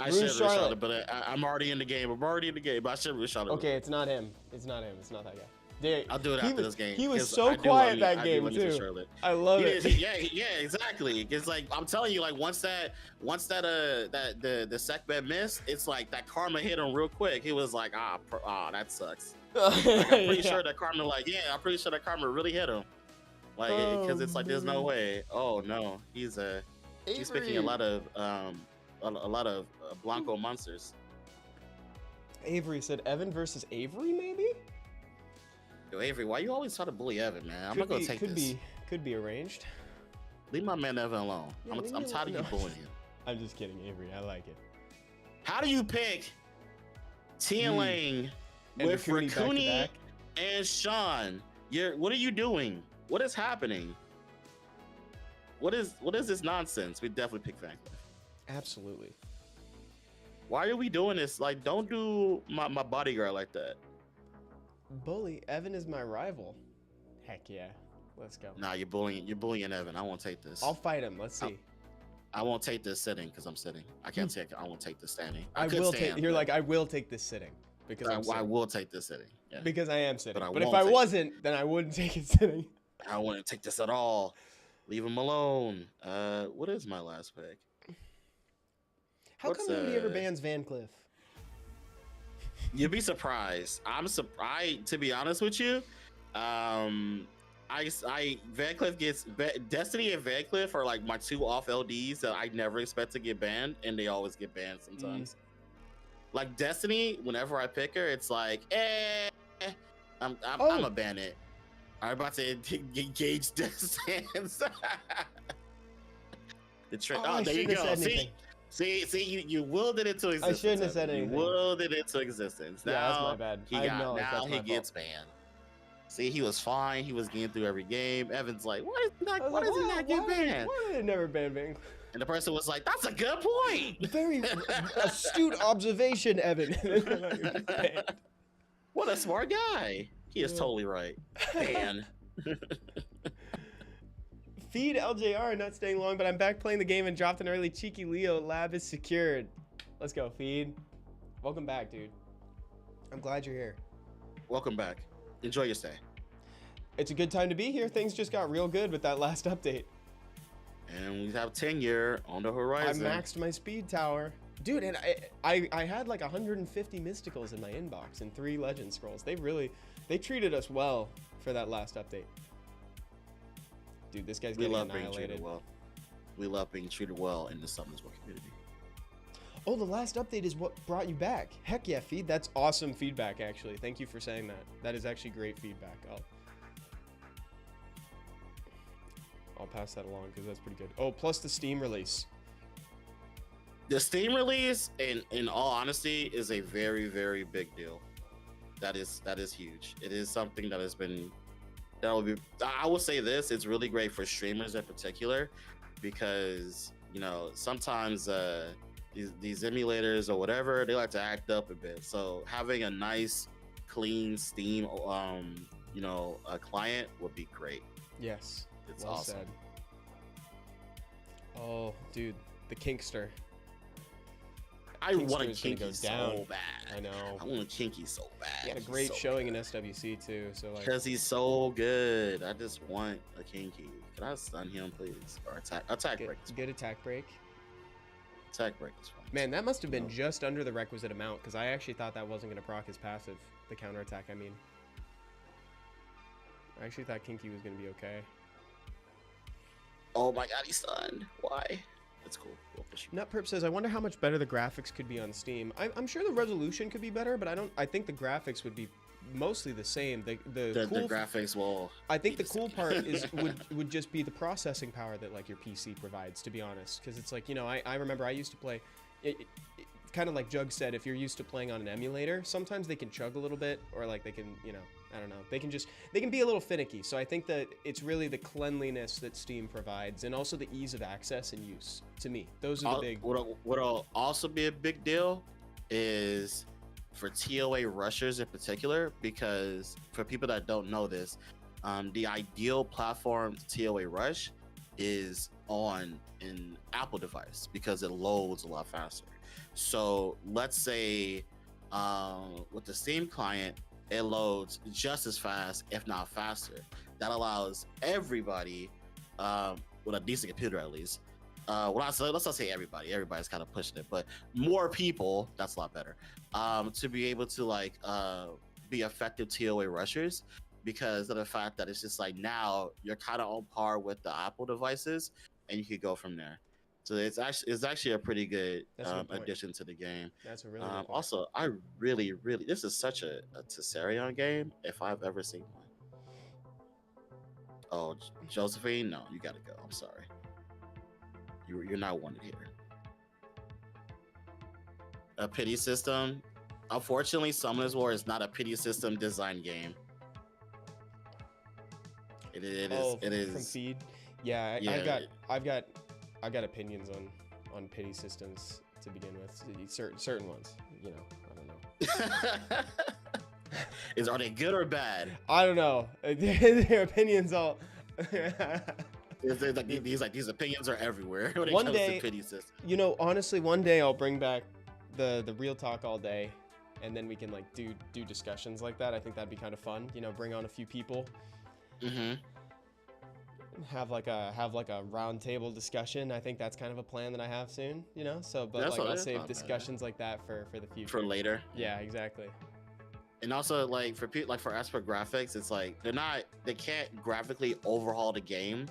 But I'm already in the game. But I should have Rude Charlotte. Okay, it's not him. It's not him. It's not that guy. Dude, I'll do it after this game. He was so quiet that game too. I love it. Yeah, exactly. It's like I'm telling you, like once the sec bet missed, it's like that karma hit him real quick. He was like, that sucks. Like, I'm pretty sure that karma really hit him. Like, because it's like there's no way. Oh no, he's picking a lot of Blanco monsters. Avery said Evan versus Avery, maybe. Yo, Avery, why you always try to bully Evan, man? I'm not gonna take this. Could be arranged. Leave my man Evan alone. Yeah, I'm tired of you bullying him. I'm just kidding, Avery. I like it. How do you pick Lang with Rakuni and Sean? What are you doing? What is happening? What is this nonsense? We definitely pick Van Cliff. Absolutely. Why are we doing this? Like, don't do my bodyguard like that. Bully, Evan is my rival. Heck yeah. Let's go. Nah, you're bullying Evan. I won't take this. I'll fight him. Let's see. I won't take this sitting because I'm sitting. I can't take it. I won't take this standing. I will take this sitting because I will take this sitting. Yeah. Because I am sitting. But if I wasn't, then I wouldn't take it sitting. I wouldn't take this at all. Leave him alone. What is my last pick? How come nobody ever bans Van Cliff? You'd be surprised. To be honest with you, Van Cliff gets Destiny and Van Cliff are like my two off LDs that I never expect to get banned, and they always get banned sometimes. Like Destiny, whenever I pick her, it's like, I'm a ban it. I'm about to engage Destiny. The trick. Oh, there you go. See, you willed it into existence. I shouldn't have said anything. You willed it into existence. Now, that's my bad. He gets banned. See, he was fine. He was getting through every game. Evan's like, why does he not get banned? Why did they never ban Van? And the person was like, that's a good point. Very astute observation, Evan. What a smart guy. He is totally right. Man. Feed LJR, not staying long, but I'm back playing the game and dropped an early cheeky Leo. Lab is secured. Let's go, Feed. Welcome back, dude. I'm glad you're here. Welcome back. Enjoy your stay. It's a good time to be here. Things just got real good with that last update. And we have tenure on the horizon. I maxed my speed tower. Dude, and I had like 150 mysticals in my inbox and 3 legend scrolls. They treated us well for that last update. Dude, this guy's getting annihilated. We love being treated well in the Summons War community. Oh, the last update is what brought you back. Heck yeah, Feed. That's awesome feedback, actually. Thank you for saying that. That is actually great feedback. I'll pass that along because that's pretty good. Oh, plus the Steam release. The Steam release, in all honesty, is a very, very big deal. That is huge. It is something that has been... I will say this, it's really great for streamers in particular, because sometimes these emulators or whatever, they like to act up a bit. So having a nice, clean Steam a client would be great. Yes. It's well awesome. said. Oh, dude, the Kinkster. I want a Kinkster's gonna Kinky go so down. bad. I know. I want a Kinky so bad. He had a He's great so showing in good. SWC too. So like, Because he's so good. I just want a Kinky. Can I stun him, please? Or attack break. good attack break. Attack break is fine. Man, that must have been No. just under the requisite amount because I actually thought that wasn't gonna proc his passive, the counterattack. I mean, I actually thought Kinky was gonna be okay. Oh my god, he's stunned. Why? That's cool. We'll push him. Nutperp says, I wonder how much better the graphics could be on Steam. I'm sure the resolution could be better, but I think the graphics would be mostly the same. The The graphics will. I think be the cool same. part is would just be the processing power that like your PC provides, to be honest. Because it's like, I remember I used to play, kind of like Jug said, if you're used to playing on an emulator, sometimes they can chug a little bit, or like they can, I don't know, they can be a little finicky. So I think that it's really the cleanliness that Steam provides, and also the ease of access and use. To me, those are the big. What'll also be a big deal is for TOA rushers in particular, because for people that don't know this, the ideal platform to TOA rush is on an Apple device because it loads a lot faster. So let's say with the Steam client, it loads just as fast, if not faster. That allows everybody with a decent computer, at least. Let's not say everybody. Everybody's kind of pushing it, but more people. That's a lot better. To be able to be effective TOA rushers, because of the fact that it's just like now you're kind of on par with the Apple devices, and you could go from there. So it's actually a pretty good That's a good point. addition to the game. That's a really good point. Also, I really, this is such a Tessarion game if I've ever seen one. Oh, Josephine, no, you gotta go. I'm sorry. You're not wanted here. A pity system. Unfortunately, Summoners War is not a pity system design game. It is. From feed. Yeah, Yeah. I've got opinions on pity systems to begin with. Certain ones, I don't know. Are they good or bad? I don't know. Their opinions all. These opinions are everywhere when it One comes day- to pity system. Honestly, one day I'll bring back the real talk all day, and then we can do discussions like that. I think that'd be kind of fun. Bring on a few people, Mm-hmm. have like a round table discussion. I think that's kind of a plan that I have soon. So, but That's I'll not save bad. discussions like that for the future. For later. Yeah, exactly. And also, for people, for as for graphics, it's like they can't graphically overhaul the game,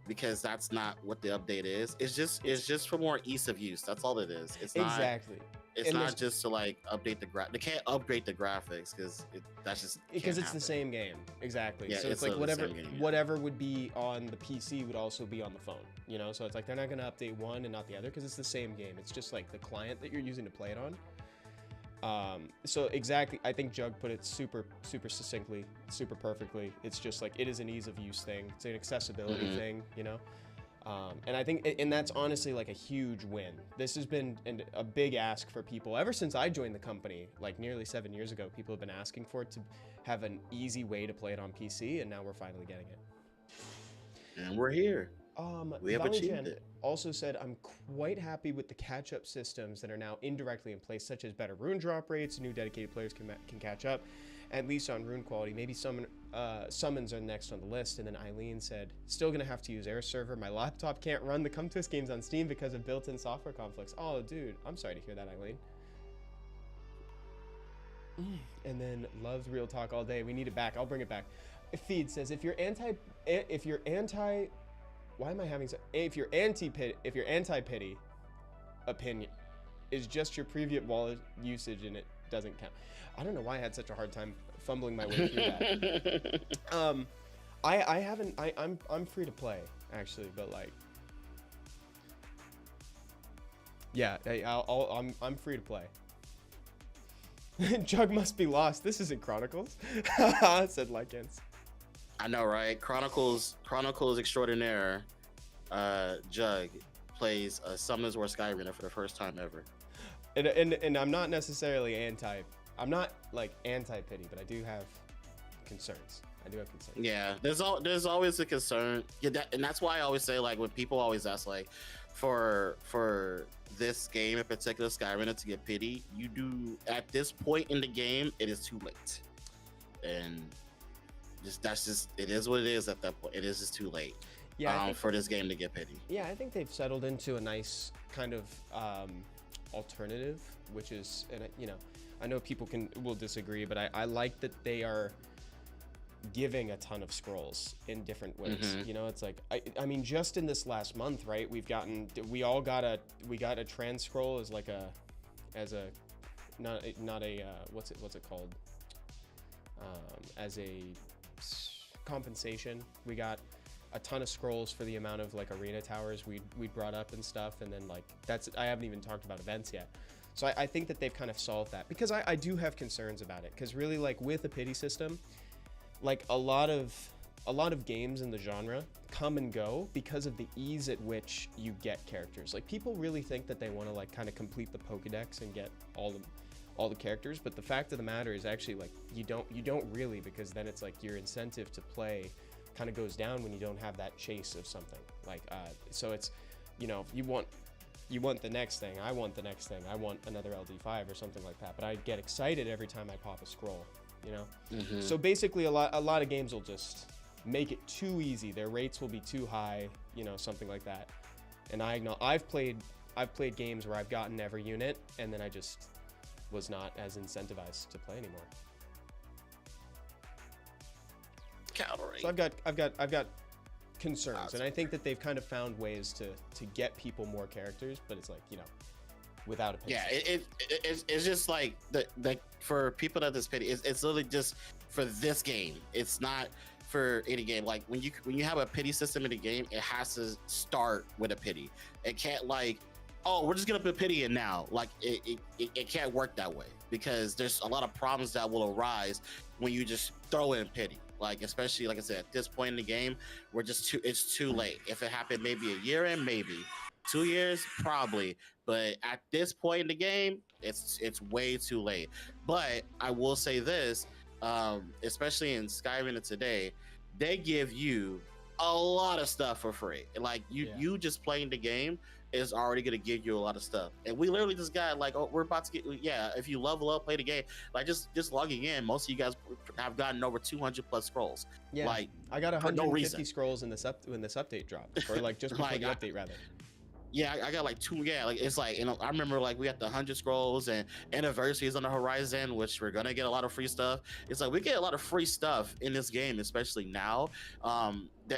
because that's not what the update is. It's just for more ease of use. That's all it is. It's not. Exactly. It's And not just to update the They can't upgrade the graphics because that's just Because can't it's the happen. same game. Exactly. Yeah, So it's it's like literally the same game, yeah. whatever would be on the PC would also be on the phone. So it's like they're not going to update one and not the other because it's the same game. It's just like the client that you're using to play it on. So exactly, I think Jug put it super succinctly, super perfectly. It's just like it is an ease of use thing. It's an accessibility thing, and I think, and that's honestly like a huge win. This has been a big ask for people ever since I joined the company, like nearly 7 years ago. People have been asking for it to have an easy way to play it on PC, and now we're finally getting it. And we're here. We have Valley achieved Jen it. also said, I'm quite happy with the catch-up systems that are now indirectly in place, such as better rune drop rates. New dedicated players can catch up, at least on rune quality. Maybe summons are next on the list. And then Eileen said, still gonna have to use Air Server. My laptop can't run the Come Twist games on Steam because of built-in software conflicts. Oh, dude, I'm sorry to hear that, Eileen. And then loves Real Talk all day. We need it back. I'll bring it back. Feed says, if you're anti, why am I having so? If your anti-pity opinion is just your previous wallet usage and it doesn't count. I don't know why I had such a hard time fumbling my way through that. I'm free to play actually, but yeah, I'm free to play. Jug must be lost. This isn't Chronicles, said Lycans. I know, right? Chronicles extraordinaire. Jug plays Summoners War Skyrim for the first time ever. And I'm not necessarily I'm not anti-pity, but I do have concerns. I do have concerns. Yeah, there's always a concern. Yeah, and that's why I always say, like, when people always ask, like, for this game in particular, Skyrim, to get pity, you do at this point in the game, it is too late, and that's just it is what it is at that point. It is just too late. Yeah, for this game to get pity. Yeah, I think they've settled into a nice kind of alternative, which is, and I know people will disagree, but I like that they are giving a ton of scrolls in different ways. It's like I mean, just in this last month, right? We got a trans scroll as like not a what's it called, as a compensation. We got a ton of scrolls for the amount of like arena towers we brought up and stuff, and then like I haven't even talked about events yet. So I think that they've kind of solved that, because I do have concerns about it, because really, like, with the pity system, like a lot of games in the genre come and go because of the ease at which you get characters. Like, people really think that they want to like kind of complete the Pokedex and get all the characters, but the fact of the matter is actually, like, you don't really, because then it's like your incentive to play kind of goes down when you don't have that chase of something. Like, so it's, you want the next thing, I want the next thing, I want another LD5 or something like that, but I get excited every time I pop a scroll, So basically a lot of games will just make it too easy. Their rates will be too high, something like that. And I've played games where I've gotten every unit and then I just was not as incentivized to play anymore. Countering. So I've got concerns, and I think that they've kind of found ways to get people more characters, but it's like, without a pity. Yeah, it's just like the for people that this pity, it's literally just for this game. It's not for any game. Like, when you have a pity system in the game, it has to start with a pity. It can't, like, oh, we're just gonna put pity in now. Like, it can't work that way, because there's a lot of problems that will arise when you just throw in pity. Like, especially, like I said, at this point in the game, it's too late. If it happened maybe a year in, maybe 2 years, probably, but at this point in the game, it's way too late. But I will say this, especially in Skyrim today, they give you a lot of stuff for free. Like, you just playing the game is already gonna give you a lot of stuff. And we literally just got, like, oh, we're about to get, if you level up, play the game, like, just logging in, most of you guys have gotten over 200 plus scrolls. Yeah, like, I got 150 scrolls in this when this update dropped, or like just before like, the update rather. Yeah, I got like 2. Yeah, like, it's like, I remember, like, we got the 100 scrolls and anniversaries on the horizon, which we're gonna get a lot of free stuff. It's like we get a lot of free stuff in this game, especially now. The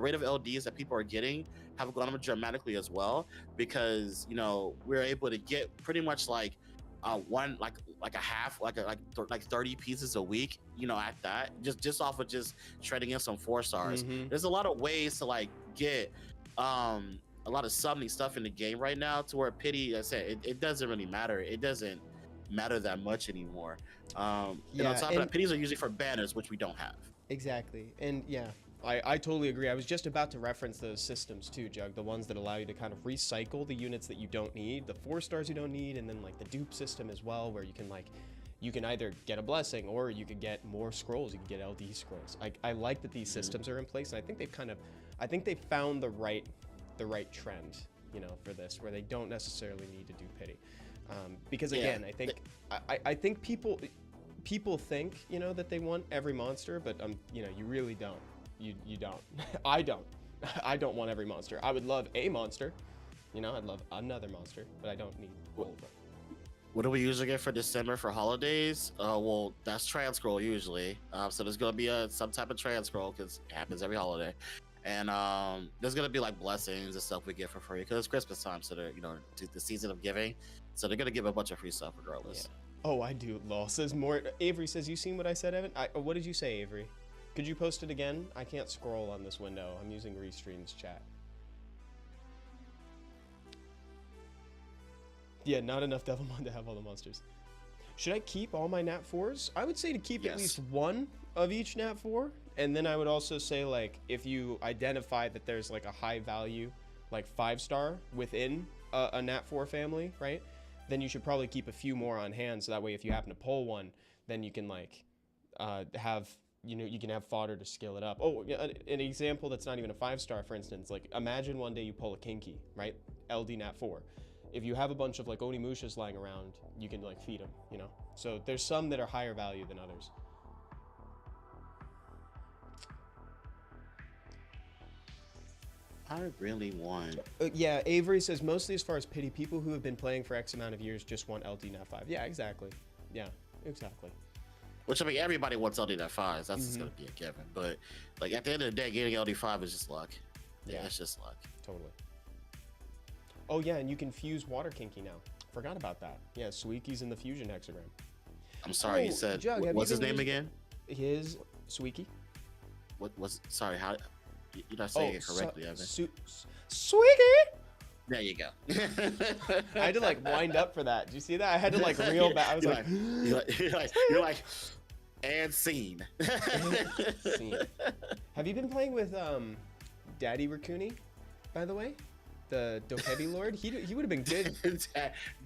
rate of LDs that people are getting have gone up dramatically as well, because we're able to get pretty much like one like a half, like 30 pieces a week, at that, just off of just trading in some 4 stars. There's a lot of ways to like get a lot of summoning stuff in the game right now, to where pity, I said, it doesn't really matter. It doesn't matter that much anymore. And on top of that, pities are usually for banners, which we don't have. Exactly. And yeah, I totally agree. I was just about to reference those systems too, Jug, the ones that allow you to kind of recycle the units that you don't need, the 4 stars you don't need, and then like the dupe system as well, where you can either get a blessing or you could get more scrolls, you can get LD scrolls. I like that these systems are in place, and I think they've found the right trend, for this, where they don't necessarily need to do pity. Because again, I think people think, that they want every monster, but you really don't. You don't. I don't want every monster. I would love a monster, I'd love another monster, but I don't need all of them. What do we usually get for December for holidays? Well, that's trans scroll usually. So there's gonna be some type of trans scroll, because it happens every holiday. And there's gonna be like blessings and stuff we get for free, because it's Christmas time, so they're the season of giving, so they're gonna give a bunch of free stuff regardless. Yeah. Oh, I do. Lol says more. Avery says, you seen what I said, Evan? What did you say, Avery? Could you post it again? I can't scroll on this window. I'm using Restream's chat. Yeah, not enough Devilmon to have all the monsters. Should I keep all my Nat 4s? I would say to keep at least one of each Nat 4. And then I would also say, like, if you identify that there's like a high value, like 5-star within a Nat 4 family, right? Then you should probably keep a few more on hand, so that way if you happen to pull one, then you can like have, you can have fodder to scale it up. Oh, yeah, an example that's not even a 5-star, for instance, like imagine one day you pull a Kinky, right? LD Nat 4. If you have a bunch of like Onimushas lying around, you can like feed them, So there's some that are higher value than others. I really want. Yeah, Avery says mostly as far as pity, people who have been playing for X amount of years just want LD Nat 5. Yeah, exactly. Yeah, exactly. Which, I mean, everybody wants LD Nat 5s. That's just gonna be a given. But like at the end of the day, getting LD 5 is just luck. Yeah, it's just luck. Totally. Oh yeah, and you can fuse Water Kinky now. Forgot about that. Yeah, Suiki's in the fusion hexagram. I'm sorry, you said Jugg, what's his name again? His Suiki. What was? Sorry, how? You're not saying it correctly, Evan. Suiki. There you go. I had to like wind up for that. Did you see that? I had to like reel back. I was you're like, and scene. Scene. Have you been playing with Daddy Raccoony, by the way? The Dokebi Lord? He would have been good.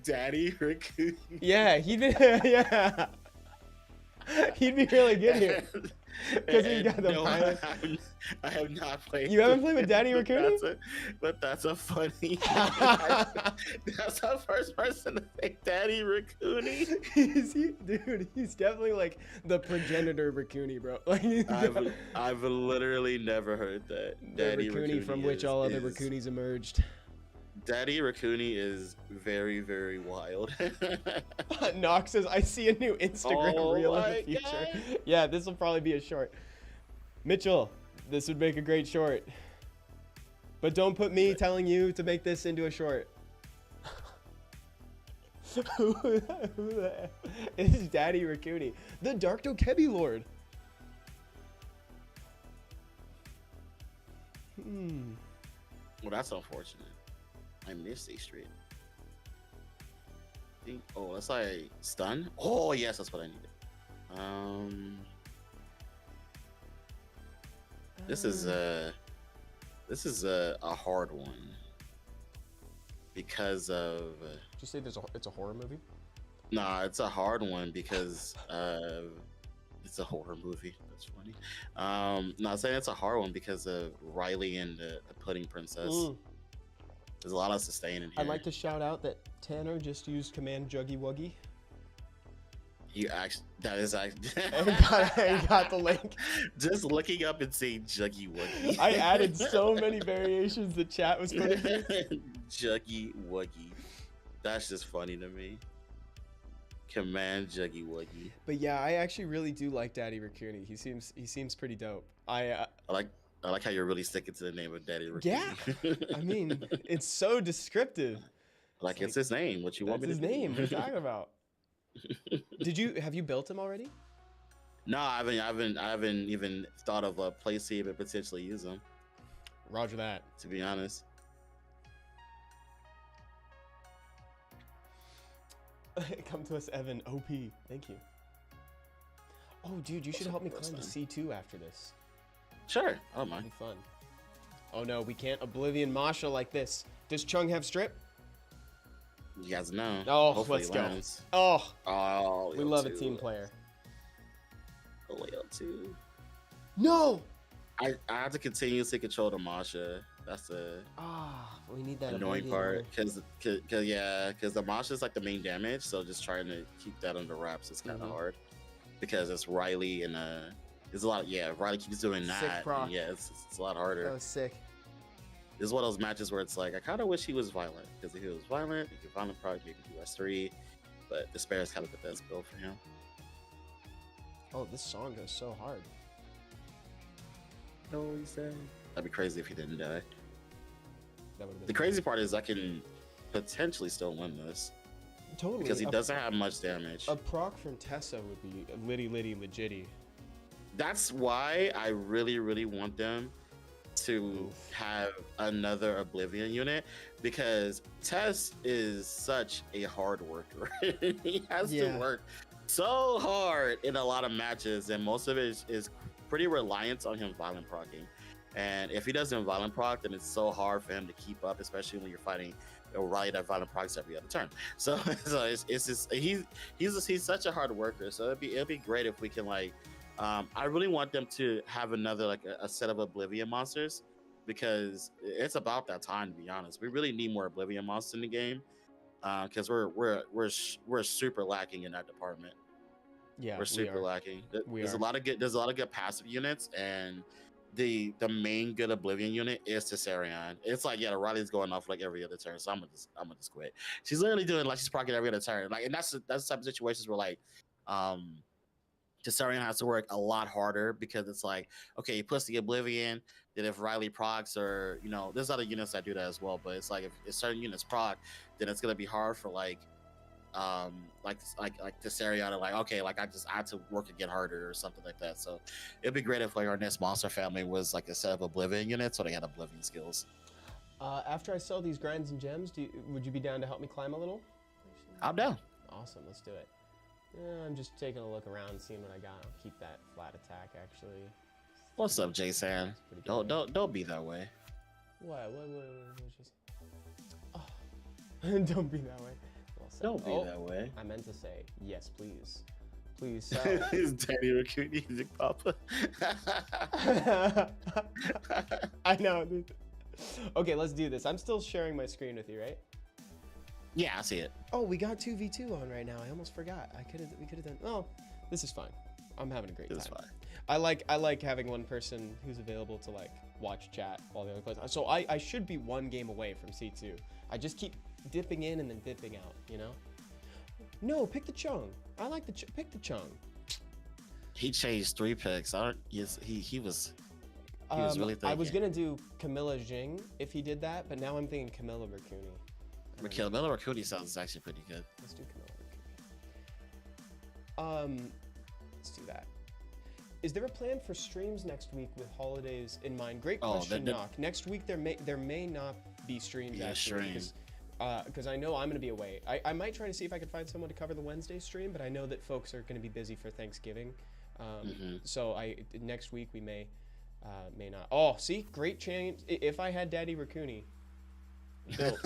Daddy Raccoon. Yeah, he'd be yeah. He'd be really good here. Because he got the violence. I have not played. You haven't played with Daddy Raccoony? But that's a funny. That's the first person to say Daddy Raccoony. Dude, he's definitely like the progenitor of Raccoony, bro. Like, I've literally never heard that. Daddy Raccoony from which all other Raccoonies emerged. Daddy Raccoony is very, very wild. Nox says, I see a new Instagram reel in the future. God. Yeah, this will probably be a short. Mitchell, this would make a great short. But don't put me telling you to make this into a short. Who the hell is Daddy Raccoony? The Dark Dokebi Lord. Well, that's unfortunate. I missed A Street. Oh, that's like stun. Oh yes, that's what I needed. This is a hard one because of. Did you say it's a horror movie? Nah, it's a hard one because it's a horror movie. That's funny. No, I'm saying it's a hard one because of Riley and the Pudding Princess. There's a lot of sustain in here. I'd like to shout out that Tanner just used command Juggy Wuggy. You actually, that is actually. I got the link. Just looking up and saying Juggy Wuggy. I added so many variations the chat was putting in. Juggy Wuggy. That's just funny to me. Command Juggy Wuggy. But yeah, I actually really do like Daddy Raccoony. He seems pretty dope. I like how you're really sticking to the name of Daddy Raccoony. Yeah, I mean, it's so descriptive. Like it's his name. What you want me to do? His name. What are you talking about? Have you built him already? No, I haven't even thought of a place to even potentially use him. Roger that. To be honest. Come to us, Evan. OP. Thank you. Oh, dude, you should help me climb to C2 after this. Sure. I don't mind. It'll be fun. Oh no, we can't Oblivion Masha like this. Does Chung have strip? You guys know. Oh, hopefully let's go. Lands. Oh, we love a team player. Two. No! I have to continuously control the Masha. That's the we need that annoying part. Because the Masha is like the main damage, so just trying to keep that under wraps is kind of hard. Because it's Riley and there's a lot. Riley keeps doing that. Sick proc. And it's a lot harder. That was sick. This is one of those matches where it's like I kind of wish he was violent, because if he was violent, he could violent proc, maybe do S3, but Despair is kind of the best build for him. Oh, this song goes so hard. No, he said. That'd be crazy if he didn't die. That would've been The crazy part is I can potentially still win this. Totally. Because he doesn't have much damage. A proc from Tessa would be litty legitty. That's why I really, really want them to have another Oblivion unit, because Tess is such a hard worker. He has to work so hard in a lot of matches, and most of it is pretty reliant on him violent proccing. And if he doesn't violent proc, then it's so hard for him to keep up, especially when you're fighting a Riley that violent procs every other turn. So, it's just he's such a hard worker. So it'd be great if we can like, I really want them to have another like a set of Oblivion monsters, because it's about that time, to be honest. We really need more Oblivion monsters in the game, because we're super lacking in that department. Yeah, We're super lacking. There's are. a lot of good passive units, and the main good Oblivion unit is Tessarion. It's like, yeah, the Riley's going off like every other turn, so I'm gonna just quit. She's literally doing like she's proccing every other turn, like, and that's the type of situations where like Tessarion has to work a lot harder, because it's like, okay, he puts the Oblivion, then if Riley procs, or there's other units that do that as well, but it's like if certain units proc, then it's gonna be hard for like Tessarion, like, okay, like I had to work and get harder or something like that. So it'd be great if like our next monster family was like a set of Oblivion units, so they had Oblivion skills. After I sell these grinds and gems, would you be down to help me climb a little? I'm down. Awesome, let's do it. Yeah, I'm just taking a look around, seeing what I got. I'll keep that flat attack actually. What's up, Jason? Don't be that way. What oh. Don't be that way. Don't be that way. I meant to say yes, please. Please sell. Is Daddy Raccoon music, Papa? I know, dude. Okay, let's do this. I'm still sharing my screen with you, right? Yeah, I see it. Oh, we got 2v2 on right now. I almost forgot. We could have done. Oh, this is fine. I'm having a great time. This is fine. I like having one person who's available to like watch chat while the other plays. So I should be one game away from C2. I just keep dipping in and then dipping out, No, pick the Chung. I like pick the Chung. He changed 3 picks. He was really thinking. I was gonna do Camilla Jing if he did that, but now I'm thinking Camilla Raccoon. Camilla Raccoon sounds actually pretty good. Let's do Camilla Raccoon. Let's do that. Is there a plan for streams next week with holidays in mind? Great question, Knock. Next week there may not be streams actually, because I know I'm going to be away. I might try to see if I could find someone to cover the Wednesday stream, but I know that folks are going to be busy for Thanksgiving. So next week we may not. Oh, see, great change. If I had Daddy Raccoony built,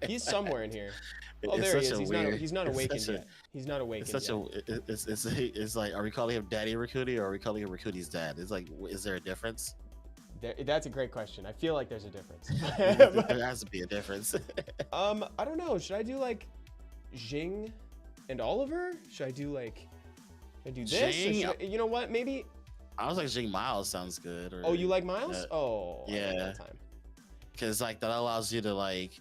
he's somewhere in here. Oh, there he is. He's not awakened yet. He's not awakened yet. It's like, are we calling him Daddy Raccoony, or are we calling him Raccoony's dad? It's like, is there a difference? That's a great question. I feel like there's a difference. There has to be a difference. I don't know. Should I do like Jing and Oliver? Should I do this? Jing, you know what? Maybe. I was like, Jing Miles sounds good. Oh, you like Miles? Oh, yeah. Because like that allows you to like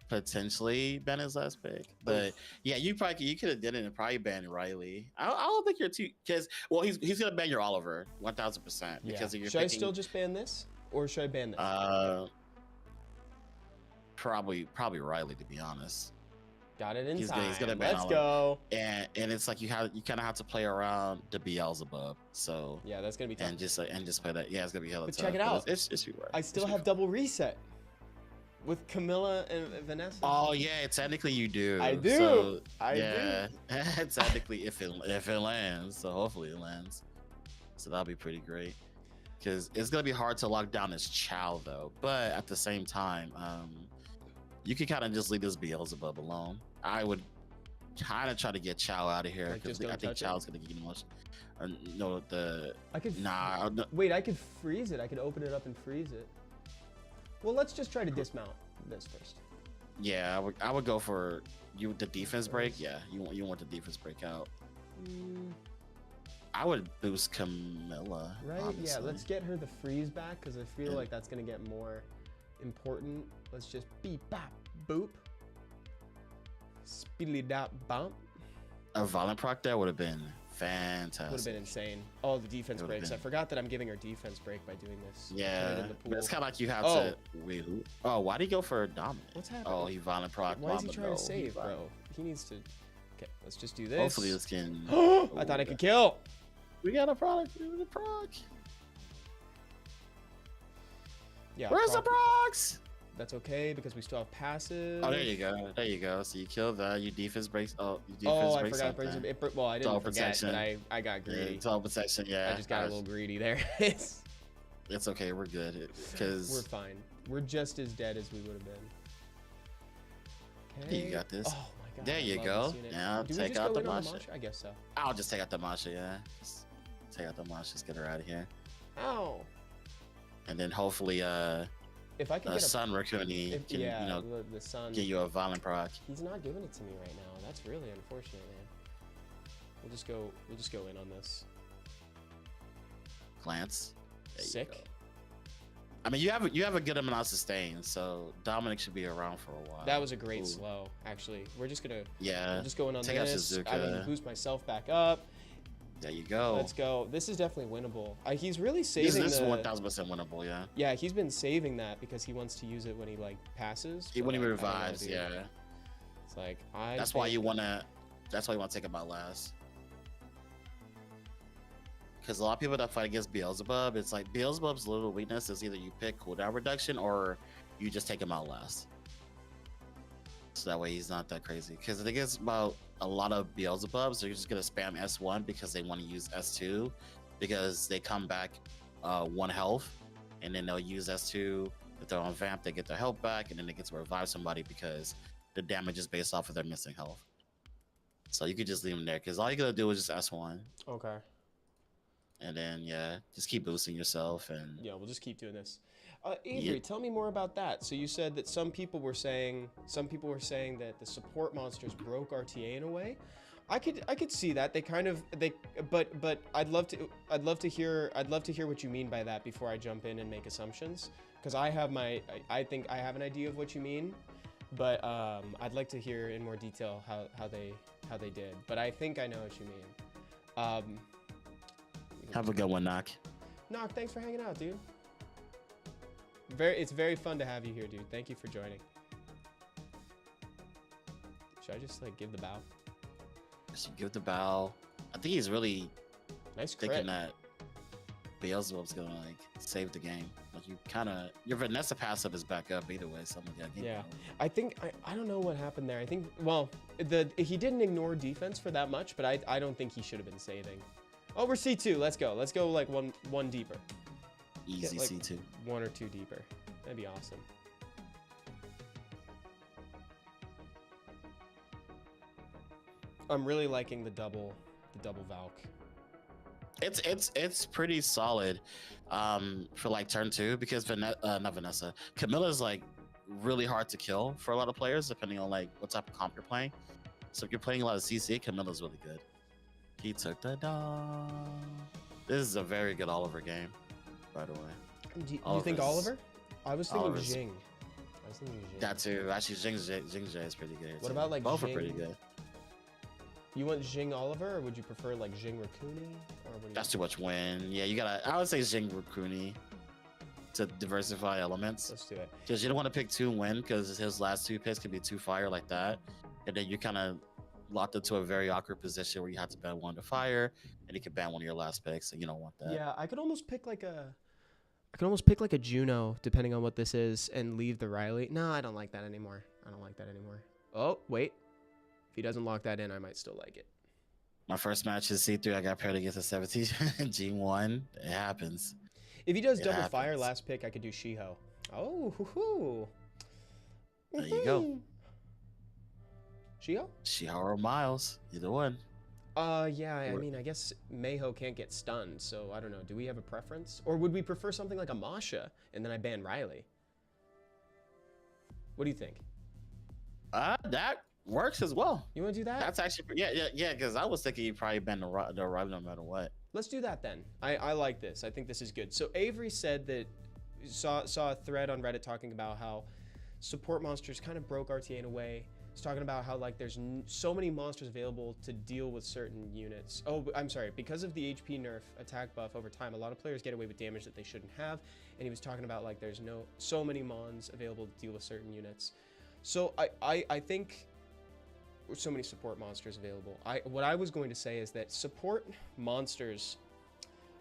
potentially ban his last pick. But yeah, you could have done it and probably ban Riley. I don't think you're too, because he's gonna ban your Oliver 1000%. Because should I still just ban this, or should I ban this? Probably Riley, to be honest. Got it in He's time. gonna ban Let's Oliver. go. And it's like you kind of have to play around the Beelzebub. So yeah, that's gonna be tough. And just play that. Yeah, it's gonna be hella but tough. Check it out. It's I still have double reset with Camilla and Vanessa. Oh yeah, technically you do. I do. So, I do. Technically, if it lands, so hopefully it lands. So that'll be pretty great. Because it's gonna be hard to lock down his Chow though. But at the same time, you can kind of just leave this Beelzebub alone. I would kind of try to get Chow out of here, because I think Chow's gonna get you the most. No, I could. Nah. No. Wait, I could freeze it. I could open it up and freeze it. Well, let's just try to dismount this first. Yeah, I would go for the defense break. Yeah, you want the defense break out. I would boost Camilla. Right? Honestly. Yeah, let's get her the freeze back, because I feel like that's gonna get more important. Let's just beep bop boop. Speedily dot bump. A violent proc there would have been fantastic. Would have been insane. Oh, the defense breaks. I forgot that I'm giving her defense break by doing this. Yeah, but it's kind of like you have to. Wait, who? Oh, why did he go for dominant? What's happening? Oh, he violent proc. Why is he trying to save, bro? He needs to. Okay, let's just do this. Hopefully this can. I thought I could kill. We got a proc. The proc. Yeah. Where's the procs? That's okay, because we still have passive. Oh, there you go. There you go. So you killed that. Your defense breaks. Oh, I forgot. Well, I didn't forget, but I got greedy. It's all protection. Yeah. I just got a little greedy there. It's okay. We're good. We're Because fine. We're just as dead as we would have been. Okay. you got this. Oh my god. There I you love go. this unit. Now Do we take just out go the in on Masha. I guess so. I'll just take out the Masha, yeah. Just take out the Masha. Just get her out of here. Ow. And then hopefully, If I could get a Sun Raccoony can, yeah, you know, the sun. get you a violent proc. He's not giving it to me right now. That's really unfortunate, man. We'll just go in on this. Glance. There you Sick. go. I mean, you have a good amount of sustain, so Dominic should be around for a while. That was a great Ooh. slow, actually. We're just gonna Yeah. we'll just go in on Take out this. I'm Shizuka. gonna boost myself back up. There you go. Let's go. This is definitely winnable. He's really This saving is the 1000% winnable, yeah. Yeah, he's been saving that because he wants to use it when he like passes. but, When he like, I don't know, revives, dude. yeah. It's like That's why you wanna take him out last. Because a lot of people that fight against Beelzebub, it's like Beelzebub's little weakness is either you pick cooldown reduction or you just take him out last. So that way he's not that crazy. Because the thing is about a lot of Beelzebubs, they're just gonna spam S1 because they want to use S2 because they come back 1 health, and then they'll use S2. If they're on vamp, they get their health back, and then they get to revive somebody because the damage is based off of their missing health. So you could just leave them there because all you gotta do is just S1. Okay. And then yeah, just keep boosting yourself and Yeah, we'll just keep doing this. Avery, tell me more about that. So you said that some people were saying that the support monsters broke RTA in a way. I could see that. But I'd love to hear what you mean by that before I jump in and make assumptions, because I think I have an idea of what you mean, but I'd like to hear in more detail how they did. But I think I know what you mean. have a good one, Knock. Knock, thanks for hanging out, dude. It's very fun to have you here, dude. Thank you for joining. Should I just like give the bow? Just give the bow. I think he's really Nice crit. thinking that Beelzebub's gonna like save the game. Like your Vanessa passive is back up either way, so I'm like, Yeah, I think I don't know what happened there. I think he didn't ignore defense for that much, but I don't think he should have been saving. Oh, we're C2. Let's go. Let's go like one deeper. easy like, C2. 1 or 2 deeper. That'd be awesome. I'm really liking the double Valk. It's pretty solid for like turn 2 because not Vanessa. Camilla's like really hard to kill for a lot of players depending on like what type of comp you're playing. So if you're playing a lot of CC, Camilla's really good. He took the dog. This is a very good Oliver game, by the way. Do you think Oliver? I was thinking Oliver's- Jing. That too. Actually, Jing Jie is pretty good. What too. about, like, both are Jing? pretty good? You want Jing Oliver, or would you prefer like Jing Raccoony? Or what do you That's too much win. Yeah, you gotta. I would say Jing Raccoony to diversify elements. Let's do it. Because you don't want to pick 2 win because his last 2 picks could be 2 fire like that, and then you kind of locked into a very awkward position where you have to ban 1 to fire, and you can ban 1 of your last picks, and you don't want that. Yeah, I could almost pick like a Juno, depending on what this is, and leave the Riley. No, I don't like that anymore. Oh, wait. If he doesn't lock that in, I might still like it. My first match is C3. I got paired against a 17 G1. It happens. If he does It double fire happens. last pick, I could do Shiho. Oh, hoo-hoo. There you go. Shiho? Shiho or Miles, either one. Yeah, I mean, I guess Mayho can't get stunned, so I don't know. Do we have a preference? Or would we prefer something like a Masha, and then I ban Riley? What do you think? That works as well. You want to do that? That's actually, yeah, because I was thinking you probably ban the Riley no matter what. Let's do that then. I like this. I think this is good. So Avery said that saw a thread on Reddit talking about how support monsters kind of broke RTA in a way. It's talking about how like there's so many monsters available to deal with certain units. Oh, I'm sorry. Because of the HP nerf attack buff over time, a lot of players get away with damage that they shouldn't have. And he was talking about like there's so many mons available to deal with certain units. So I think so many support monsters available. What I was going to say is that support monsters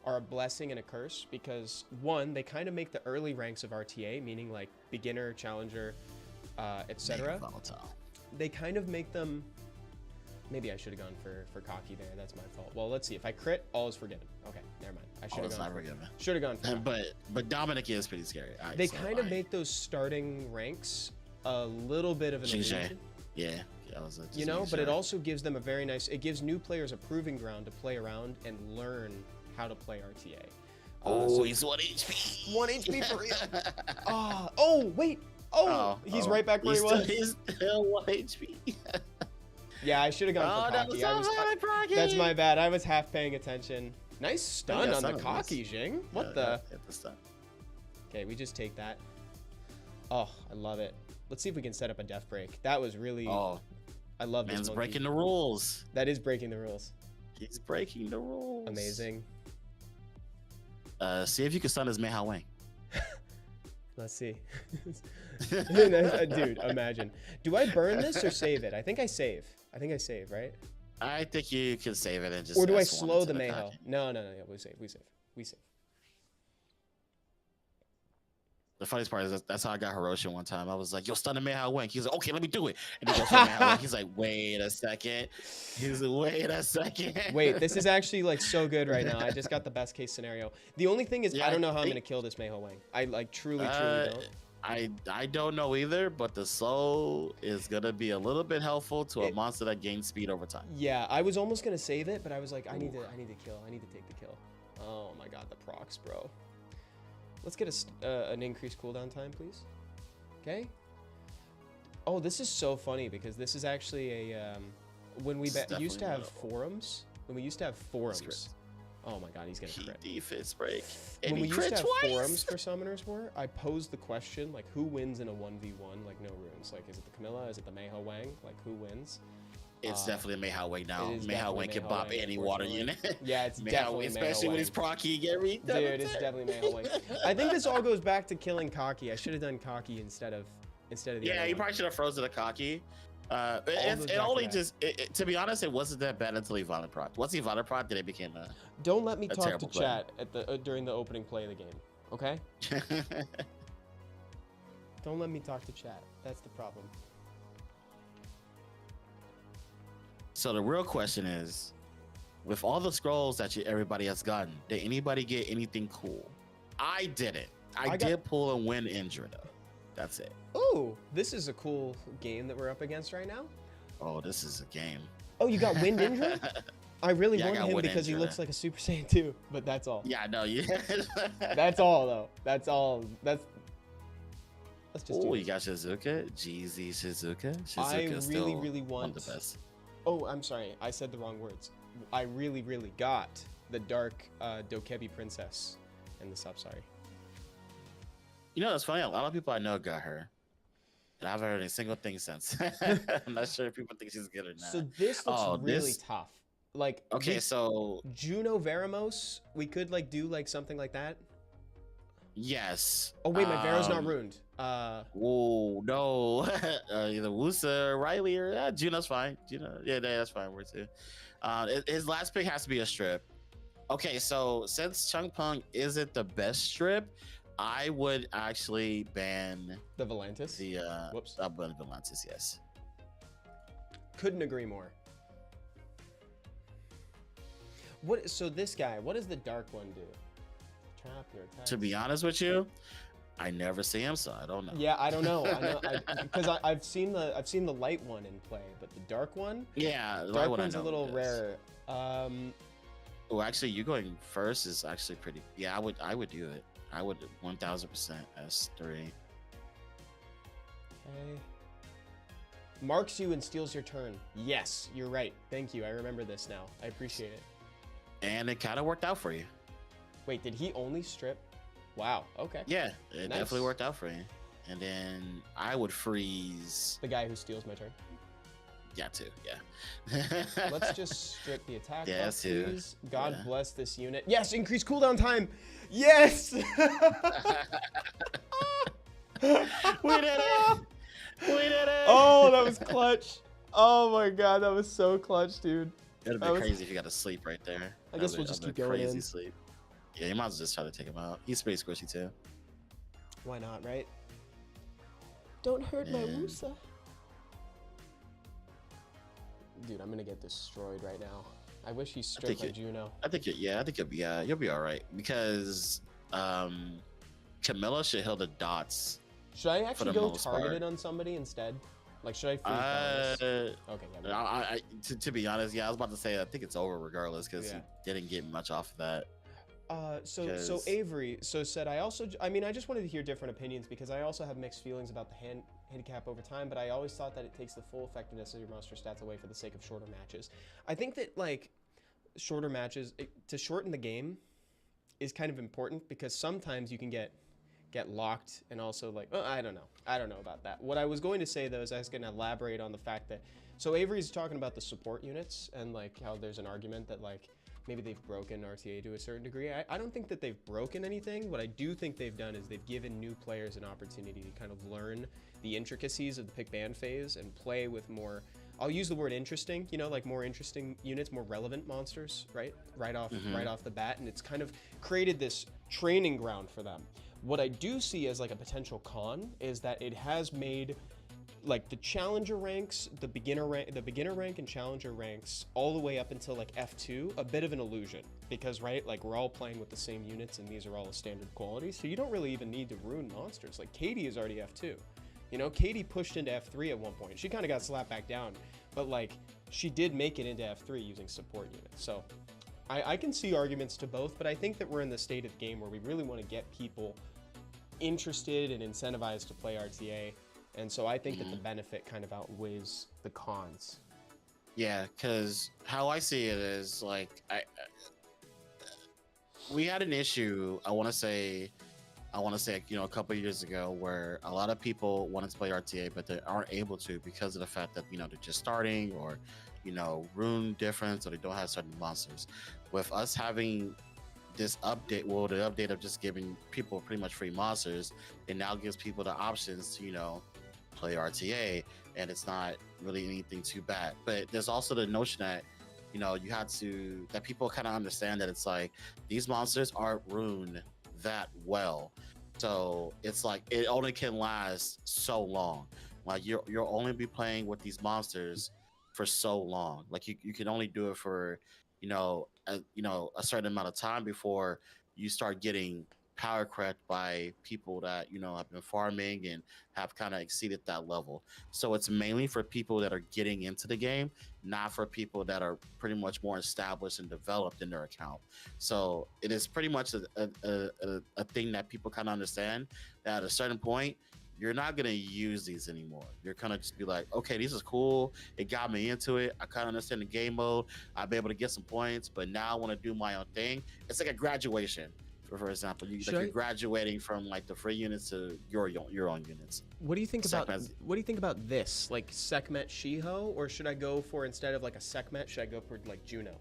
are a blessing and a curse because one, they kind of make the early ranks of RTA, meaning like beginner, challenger, etc. Volatile. They kind of make them Maybe I should have gone for cocky there. That's my fault. Well, let's see. If I crit, all is forgiven. Okay, never mind. I should have it's gone. not forgiven. Should have gone for cocky. But Dominic is pretty scary. All right, They so, kind of make those starting ranks a little bit of an illusion. Yeah, that was You know, but it also gives them a very nice. It gives new players a proving ground to play around and learn how to play RTA. Oh, So he's 1 HP. 1 HP for real. Oh, wait. Oh, he's right back where he was. He's still 1 HP. Yeah, I should have gone for cocky. That's my bad. I was half paying attention. Nice stun on the cocky, Jing. What the? Okay, we just take that. Oh, I love it. Let's see if we can set up a death break. That was really. Oh, I love this. Man's breaking the rules. That is breaking the rules. He's breaking the rules. Amazing. See if you can stun his Meha Wang. Let's see. Dude, imagine. Do I burn this or save it? I think I save. Right? I think you can save it and just. Or do I slow the Meho? No. We save. The funniest part is that's how I got Hiroshi one time. I was like, yo, stun the Meha Wang. He's like, okay, let me do it. And he goes for Meha Wang. He's like, wait a second. Wait, this is actually like so good right now. I just got the best case scenario. The only thing is, I don't know how I'm going to kill this Meho Wang. I like truly don't. I don't know either, but the slow is going to be a little bit helpful to a monster that gains speed over time. Yeah, I was almost going to save it, but I was like, I need to kill. I need to take the kill. Oh my god, the procs, bro. Let's get an increased cooldown time, please. Okay. Oh, this is so funny because this is actually a when we used to have forums. When we used to have forums. Oh my god, he's gonna crit. Defense break. When we used to have forums for Summoners War, I posed the question like, who wins in a 1v1? Like no runes. Like, is it the Camilla? Is it the Meho Wang? Like, who wins? It's definitely Meha Wang now. Meha Wang can bop any water unit. Yeah, it's definitely especially when he's procky. Dude, it's definitely Meha Wang. I think this all goes back to killing cocky. I should have done cocky instead of the. Yeah, you probably should have frozen the cocky. It only just to be honest, it wasn't that bad until he Violet Proc. Once he Violet Proc, then it became a. Don't let me talk to chat at the during the opening play of the game, okay? Don't let me talk to chat. That's the problem. So the real question is, with all the scrolls that everybody has gotten, did anybody get anything cool? I didn't. I did pull and win Indra though. That's it. Oh, this is a cool game that we're up against right now. Oh, this is a game. Oh, you got Wind Indra? I really want him because he looks like a Super Saiyan 2, but that's all. Yeah, no, yeah. That's all though. That's all. Let's just do it. You got Shizuka, Jeezy Shizuka. I really want one of the best. Oh, I'm sorry. I said the wrong words. I really got the dark Dokebi princess in the sub. Sorry. You know, that's funny. A lot of people I know got her. And I haven't heard a single thing since. I'm not sure if people think she's good or not. So this looks really tough. Like, okay, so Juno Veramos, we could like do like something like that. Yes. Oh wait, my Vero's not ruined. Oh no. Either Wusa or Riley or Juno's fine. Juno, yeah, that's fine. We're too. His last pick has to be a strip. Okay, so since Chung Pung isn't the best strip, I would actually ban the Volantis. Whoops. Ban Volantis, yes. Couldn't agree more. So this guy, what does the dark one do? Trap your attacks. To be honest with you, I never see him, so I don't know. Yeah, I don't know. Because I've seen the light one in play, but the dark one. Yeah, the dark light one's a little rarer. Well, actually, you going first is actually pretty. Yeah, I would do it. I would 1000% S3. Okay. Marks you and steals your turn. Yes, you're right. Thank you. I remember this now. I appreciate it. And it kind of worked out for you. Wait, did he only strip? Wow. Okay. Yeah, it definitely worked out for you. And then I would freeze the guy who steals my turn. Yeah, too. Yeah. Let's just strip the attack. Yeah, too. Please. God bless this unit. Yes, increase cooldown time. Yes. We did it. We did it. Oh, that was clutch. Oh my god, that was so clutch, dude. It'd be crazy if you got to sleep right there. I guess we'll just keep going crazy sleep. Yeah, you might as well just try to take him out. He's pretty squishy too. Why not, right? Don't hurt my Wusa. Dude, I'm gonna get destroyed right now. I wish he's think stripped by it- Juno. I think you'll be all right because Camilla should heal the dots. Should I actually the go most targeted part. on somebody instead? Like, should I free this? Okay, yeah. To be honest, I was about to say I think it's over regardless because Yeah. he didn't get much off of that. So 'Cause- Avery said I mean I just wanted to hear different opinions because I also have mixed feelings about the handicap over time, but I always thought that it takes the full effectiveness of your monster stats away for the sake of shorter matches. I think that like shorter matches to shorten the game is kind of important because sometimes you can get locked and also like I don't know about that. What I was going to say though is I was going to elaborate on the fact that so Avery's talking about the support units and like how there's an argument that like maybe they've broken RTA to a certain degree. I don't think that they've broken anything. What I do think they've done is they've given new players an opportunity to kind of learn the intricacies of the pick ban phase and play with more, I'll use the word interesting, you know, like more interesting units, more relevant monsters, right? Right off the bat. And it's kind of created this training ground for them. What I do see as like a potential con is that it has made like the challenger ranks, the beginner rank and challenger ranks all the way up until like F2 a bit of an illusion because right like we're all playing with the same units and these are all a standard quality, so you don't really even need to ruin monsters. Like Katie is already F2, you know, Katie pushed into F3 at one point. She kind of got slapped back down, but like she did make it into F3 using support units. So I can see arguments to both, but I think that we're in the state of the game where we really want to get people interested and incentivized to play RTA. And so I think that the benefit kind of outweighs the cons. Yeah, because how I see it is like we had an issue. I want to say, you know, a couple of years ago where a lot of people wanted to play RTA, but they aren't able to because of the fact that, you know, they're just starting or, you know, rune difference or they don't have certain monsters. With us having this update, well, the update of just giving people pretty much free monsters, it now gives people the options to, you know, play RTA, and it's not really anything too bad. But there's also the notion that, you know, that people kind of understand that it's like these monsters aren't ruined that well, so it's like it only can last so long. Like you'll only be playing with these monsters for so long. Like you can only do it for, you know, a certain amount of time before you start getting power cracked by people that, you know, have been farming and have kind of exceeded that level. So it's mainly for people that are getting into the game, not for people that are pretty much more established and developed in their account. So it is pretty much a thing that people kind of understand that at a certain point you're not going to use these anymore. You're kind of just be like, okay, this is cool, it got me into it, I kind of understand the game mode, I'll be able to get some points, but now I want to do my own thing. It's like a graduation. For example, you're graduating from like the free units to your own units. What do you think about this? Like Sekhmet Shiho, or should I go for, instead of like a Sekhmet, should I go for like Juno?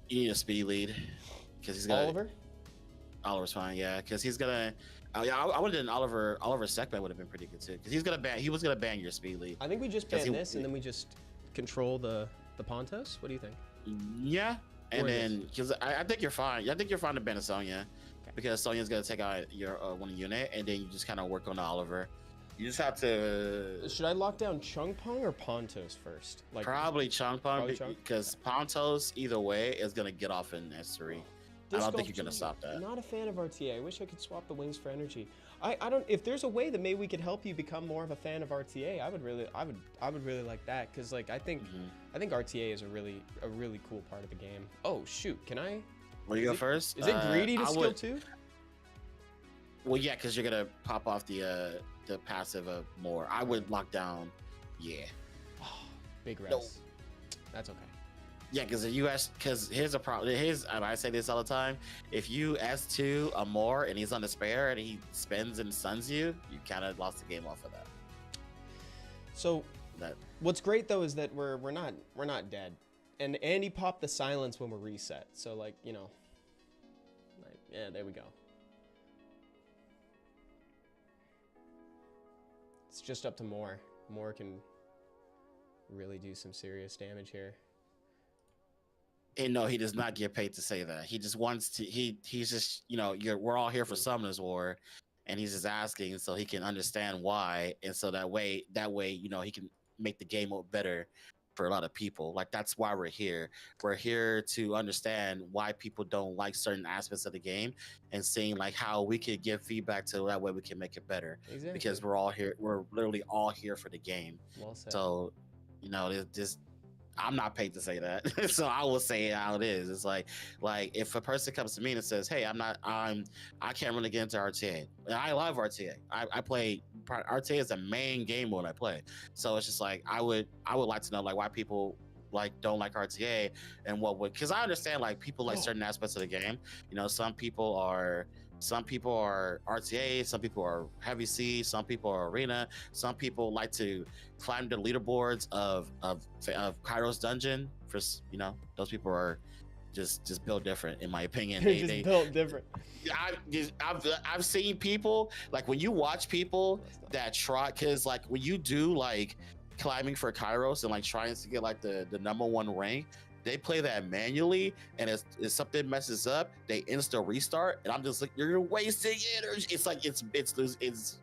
You need a speed lead because he's got Oliver. Oliver's fine, yeah, because he's gonna. I would have done Oliver. Oliver Sekhmet would have been pretty good too, because he was gonna ban your speed lead. I think we just ban this, and then we just control the Pontos. What do you think? Yeah, and then because I think you're fine. I think you're fine to ban Sonya. Because Sonya's gonna take out your one unit, and then you just kind of work on Oliver. You just have to. Should I lock down Chungpong or Pontos first? Like probably Chungpong, because Pontos either way is gonna get off in S3. I don't think you're gonna stop that. Not a fan of RTA. I wish I could swap the wings for energy. I don't. If there's a way that maybe we could help you become more of a fan of RTA, I would really like that, because like I think RTA is a really cool part of the game. Oh shoot, can I? Will you go first? Is it greedy to skill 2? Well, yeah, because you're gonna pop off the passive of more. I would lock down. Yeah. Oh, big res. No. That's okay. Yeah, because here's a problem. And I say this all the time. If you S2 a more and he's on the spare and he spends and stuns you, you kind of lost the game off of that. So what's great though is that we're not dead. And he popped the silence when we're reset. So like, you know, like, yeah, there we go. It's just up to Moore. Moore can really do some serious damage here. And no, he does not get paid to say that. He just wants to, he's just, you know, we're all here for Summoner's War, and he's just asking so he can understand why. And so that way, you know, he can make the game better for a lot of people. Like that's why we're here. We're here to understand why people don't like certain aspects of the game and seeing like how we could give feedback to that way we can make it better. Exactly. Because we're all here. We're literally all here for the game. Well said. So, you know, this I'm not paid to say that, so I will say it how it is. It's like if a person comes to me and says, "Hey, I can't really get into RTA," and I love RTA. I play RTA is the main game mode I play. So it's just like I would like to know like why people like don't like RTA and what would, because I understand like people like certain aspects of the game. You know, some people are RTA, some people are heavy C, some people are arena, some people like to climb the leaderboards of Kairo's dungeon. For you know, those people are just built different, in my opinion. They built different. I've seen people like when you watch people that try, because like when you do like climbing for Kairos and like trying to get like the #1 rank, they play that manually, and if something messes up, they insta restart, and I'm just like, you're wasting energy. It's like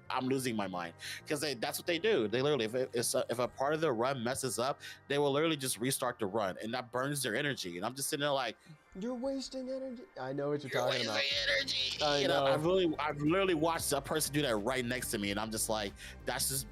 I'm losing my mind, because that's what they do. They literally, if a part of the run messes up, they will literally just restart the run, and that burns their energy. And I'm just sitting there like, you're wasting energy. I know what you're talking about. Energy. I know. I've literally watched a person do that right next to me, and I'm just like, that's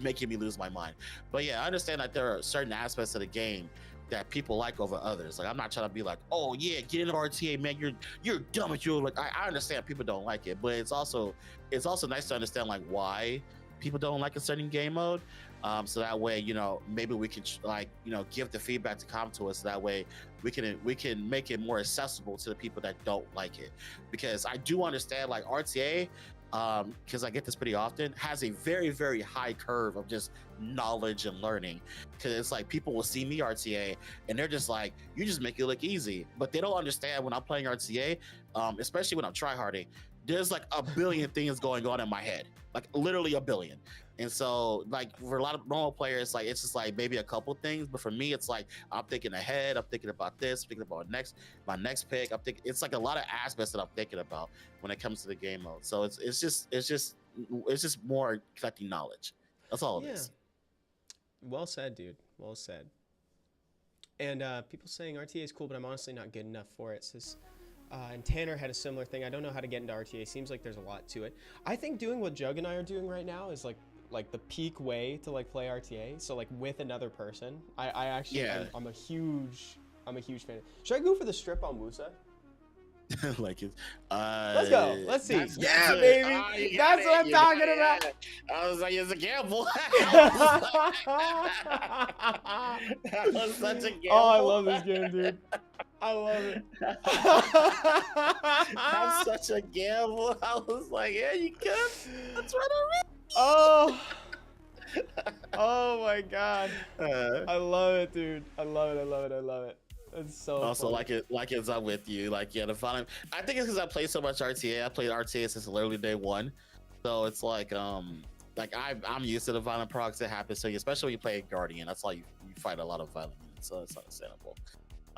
making me lose my mind. But yeah, I understand that there are certain aspects of the game that people like over others. Like I'm not trying to be like, oh yeah, get into RTA, man, you're dumb at you. Like I understand people don't like it, but it's also nice to understand like why people don't like a certain game mode. So that way, you know, maybe we can like, you know, give the feedback to come to us. So that way we can make it more accessible to the people that don't like it. Because I do understand like RTA, because I get this pretty often, has a very, very high curve of just knowledge and learning. Because it's like people will see me RTA and they're just like, you just make it look easy, but they don't understand when I'm playing RTA, especially when I'm tryharding, there's like a billion things going on in my head, like literally a billion. And so like for a lot of normal players, like it's just like maybe a couple things, but for me it's like I'm thinking ahead, I'm thinking about this, thinking about my next pick. I'm thinking, it's like a lot of aspects that I'm thinking about when it comes to the game mode. So it's just more collecting knowledge. That's all it is. Well said, dude. Well said. And people saying RTA is cool, but I'm honestly not good enough for it. Says, and Tanner had a similar thing. I don't know how to get into RTA. Seems like there's a lot to it. I think doing what Jugg and I are doing right now is like the peak way to like play RTA. So like with another person. I actually I'm a huge fan. Should I go for the strip on Wusa? Like it. Let's go. Let's see. Yeah, it. baby. That's what I'm talking about. I was like, it's a gamble. That was such a gamble. Oh, I love this game, dude. I love it. That's such a gamble. I was like, yeah, you can. That's what I mean. Oh. Oh my god. I love it, dude. I love it. It's so also funny. like it's up with you. Like the final. I think it's because I played so much RTA. I played RTA since literally day one. So it's like I'm used to the violent procs that happen. So especially when you play Guardian, that's all you fight a lot of violent units. So it's understandable.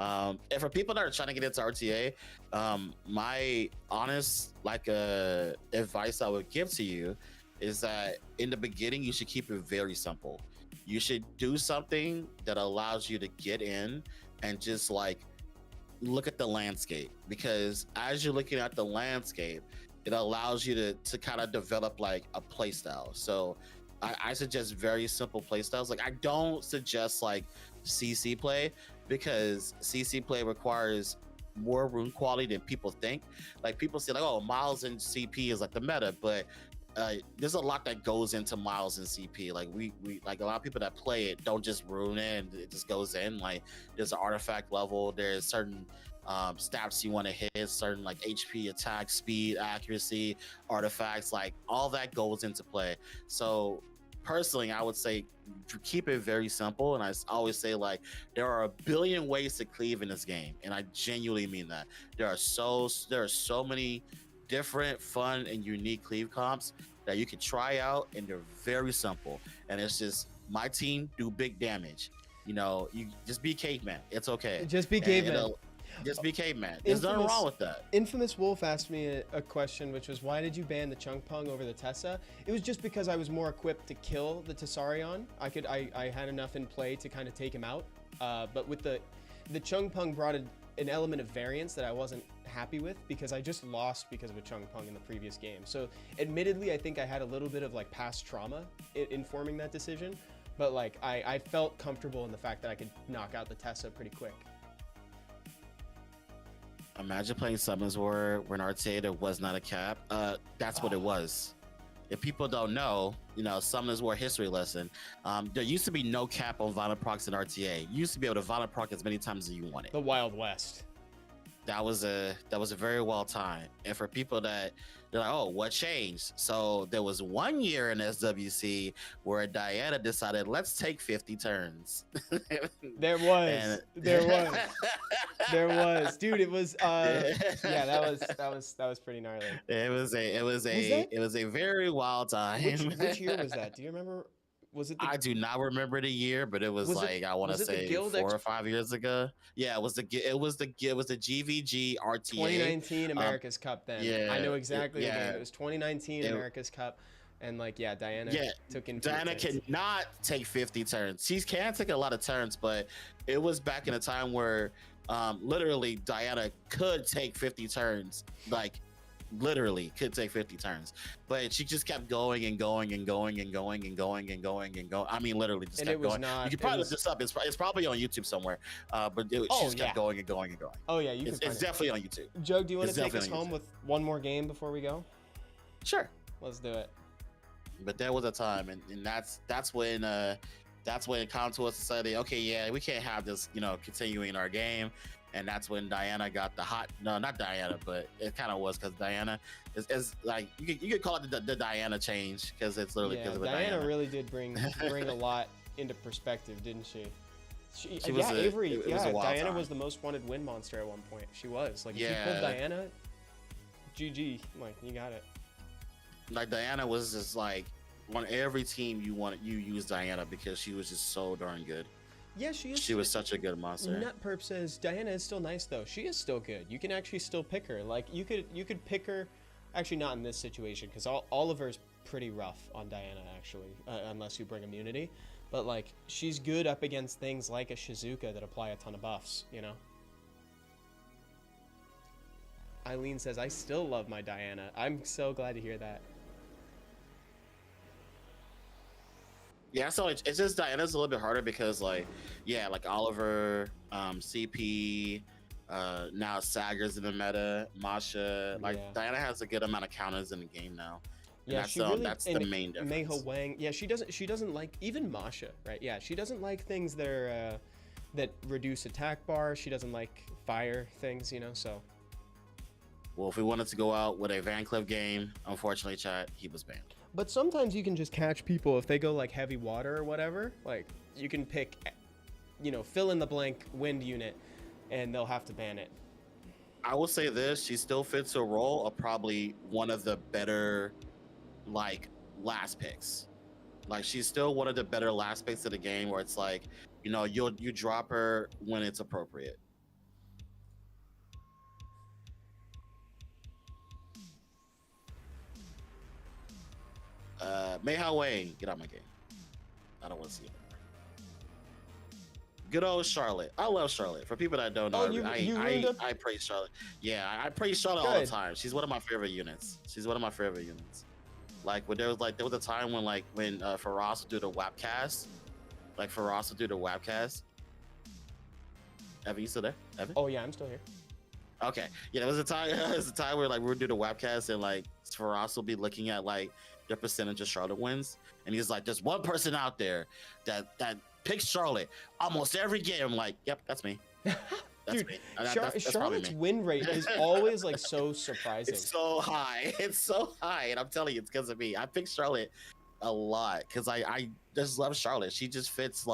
And for people that are trying to get into RTA, my honest advice I would give to you is that in the beginning you should keep it very simple. You should do something that allows you to get in and just like look at the landscape, because as you're looking at the landscape, it allows you to kind of develop like a play style. So I suggest very simple play styles. Like I don't suggest like CC play, because CC play requires more rune quality than people think. Like people say like, oh, Miles and CP is like the meta, but there's a lot that goes into Miles and CP. Like we like a lot of people that play it don't just rune it and it just goes in. Like there's an artifact level, there's certain stats you want to hit, certain like HP, attack, speed, accuracy, artifacts, like all that goes into play. So personally, I would say keep it very simple. And I always say like there are a billion ways to cleave in this game, and I genuinely mean that. There are so many different, fun, and unique cleave comps that you can try out, and they're very simple. And it's just my team do big damage. You know, you just be caveman. It's okay. Just be caveman. Just be caveman. There's nothing wrong with that. Infamous Wolf asked me a question, which was, why did you ban the Chung-Pung over the Tessa? It was just because I was more equipped to kill the Tessarion. I had enough in play to kind of take him out. But with the Chung-Pung brought an element of variance that I wasn't happy with, because I just lost because of a Chung-Pung in the previous game. So admittedly, I think I had a little bit of like past trauma in forming that decision. But like I felt comfortable in the fact that I could knock out the Tessa pretty quick. Imagine playing Summons War when RTA there was not a cap. That's what it was. If people don't know, Summons War history lesson. There used to be no cap on violent procs in RTA. You used to be able to violent proc as many times as you wanted. The Wild West. That was a very wild time. And for people that they're like, oh, what changed? So there was 1 year in SWC where Diana decided, let's take 50 turns. There was, dude. It was, yeah, that was pretty gnarly. It was a very wild time. Which year was that? Do you remember? Was it? I do not remember the year, but it was like I want to say 4 or 5 years ago. Yeah, it was the GVG RTA 2019 America's Cup. Then yeah, I know exactly. Yeah, it was 2019 America's Cup, and like Diana took in. Diana cannot take 50 turns. She can take a lot of turns, but it was back in a time where literally Diana could take 50 turns, like. Literally could take 50 turns, but she just kept going and going and going and going and going and going and going. I mean, literally just kept going. You can probably look this up. It's probably on YouTube somewhere. But she just kept going and going and going. Oh yeah, it's definitely on YouTube. Jug, do you want to take us home with one more game before we go? Sure, let's do it. But there was a time, and that's when Contour decided, okay, yeah, we can't have this, continuing our game. And that's when Diana got the not Diana, but it kind of was because Diana is like, you could call it the Diana change, because it's literally because of Diana. Diana really did bring a lot into perspective, didn't she? She was Avery. Diana was the most wanted win monster at one point. She was like, if you pulled Diana, GG, like you got it. Like Diana was just like on every team you use Diana because she was just so darn good. Yeah, she is. She was such a good monster. Nutperp says Diana is still nice though. She is still good. You can actually still pick her. Like you could pick her. Actually, not in this situation because Oliver's pretty rough on Diana actually, unless you bring immunity. But like she's good up against things like a Shizuka that apply a ton of buffs. Eileen says I still love my Diana. I'm so glad to hear that. Yeah, so it's just Diana's a little bit harder because like Oliver, CP, now Sagar's in the meta, Masha, Diana has a good amount of counters in the game now. Yeah, that's the main difference. Meiho Wang, yeah, she doesn't like even Masha, right? Yeah, she doesn't like things that are that reduce attack bar. She doesn't like fire things, so. Well, if we wanted to go out with a Van Cleef game, unfortunately, chat, he was banned. But sometimes you can just catch people if they go like heavy water or whatever. Like you can pick, fill in the blank wind unit, and they'll have to ban it. I will say this: she still fits a role of probably one of the better, last picks. Like she's still one of the better last picks of the game, where it's like, you drop her when it's appropriate. Meiho Wang, get out my game. I don't want to see it anymore. Good old Charlotte. I love Charlotte. For people that don't know, I praise Charlotte. Yeah, I praise Charlotte all the time. She's one of my favorite units. Like when there was a time when Faraz would do the webcast. Evan, you still there? Evan? Oh yeah, I'm still here. Okay. Yeah, there was a time where we would do the webcast and Faraz will be looking at the percentage of Charlotte wins, and he's like, there's one person out there that picks Charlotte almost every game. I'm like, yep, that's me. That's me. That's Charlotte's win rate is always so surprising. It's so high, and I'm telling you, it's because of me. I pick Charlotte a lot because I just love Charlotte. She just fits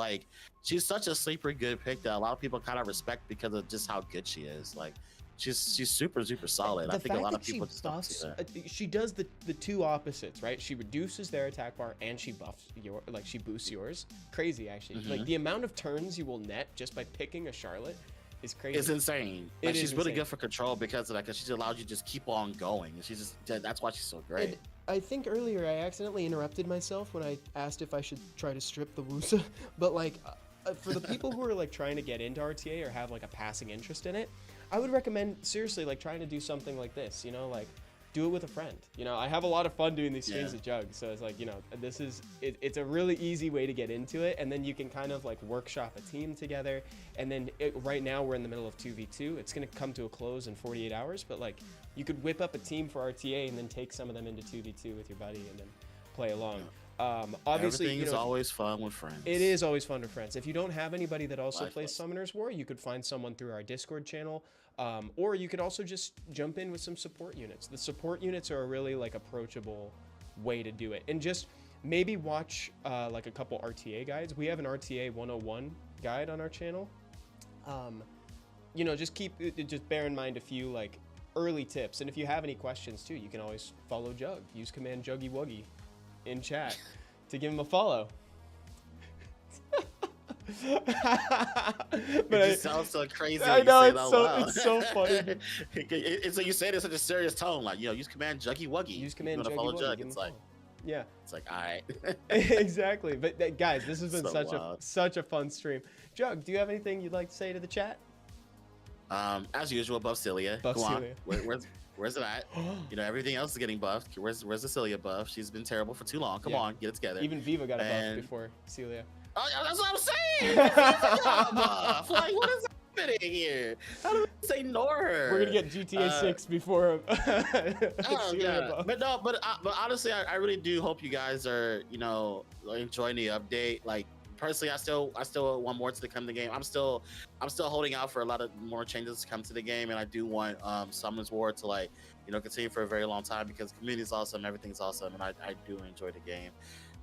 she's such a sleeper good pick that a lot of people kind of respect because of just how good she is. She's super solid. I think a lot of people just don't see that. She does the two opposites, right? She reduces their attack bar and she buffs she boosts yours. Crazy actually. Mm-hmm. The amount of turns you will net just by picking a Charlotte is crazy. It's insane. It Like, is she's really insane. good for control because of that. Because she's allowed you to just keep on going. And she's just that's why she's so great. And I think earlier I accidentally interrupted myself when I asked if I should try to strip the Wusa, but like for the people who are like trying to get into RTA or have like a passing interest in it, I would recommend seriously like trying to do something like this, you know, like do it with a friend. You know, I have a lot of fun doing these streams with Jugg, so it's like, you know, this is it's a really easy way to get into it, and then you can kind of like workshop a team together, and then right now we're in the middle of 2v2. It's gonna come to a close in 48 hours, but like you could whip up a team for RTA and then take some of them into 2v2 with your buddy and then play along. Obviously, everything you know, is always fun with friends. it is always fun with friends. If you don't have anybody that also Lifeless. plays Summoners War, you could find someone through our Discord channel, or you could also just jump in with some support units. The support units are a really like approachable way to do it, and just maybe watch like a couple RTA guides. We have an RTA 101 guide on our channel. You know, just bear in mind a few like early tips, and if you have any questions too, you can always follow Jugg. Use command Juggy Wuggy in chat to give him a follow. But it just sounds so crazy. I when know, you it's say it so out loud. it's so funny. It's like you say it in such a serious tone, like, you know, use command Juggy Wuggy. Use command you Juggy follow Wuggy, Jugg. give him It's a like, follow. Yeah. it's like, all right. Exactly. But guys, this has been So such a fun stream. Jugg, do you have anything you'd like to say to the chat? As usual, buff Celia. Buff Go on. Celia. Where's it at? You know, everything else is getting buffed. Where's the Celia buff? She's been terrible for too long. Come Yeah. on, get it together. Even Viva got a buff And- before Celia. Oh, that's what I'm saying. Buff. Like, what is happening here? How do we just ignore her? We're gonna get GTA 6 before Oh, Celia yeah. buff. But honestly, I really do hope you guys are, you know, enjoying the update. Like, personally, I still want more to come to the game. I'm still holding out for a lot of more changes to come to the game, and I do want Summoners War to, like, you know, continue for a very long time, because the community is awesome, everything's awesome, and I do enjoy the game.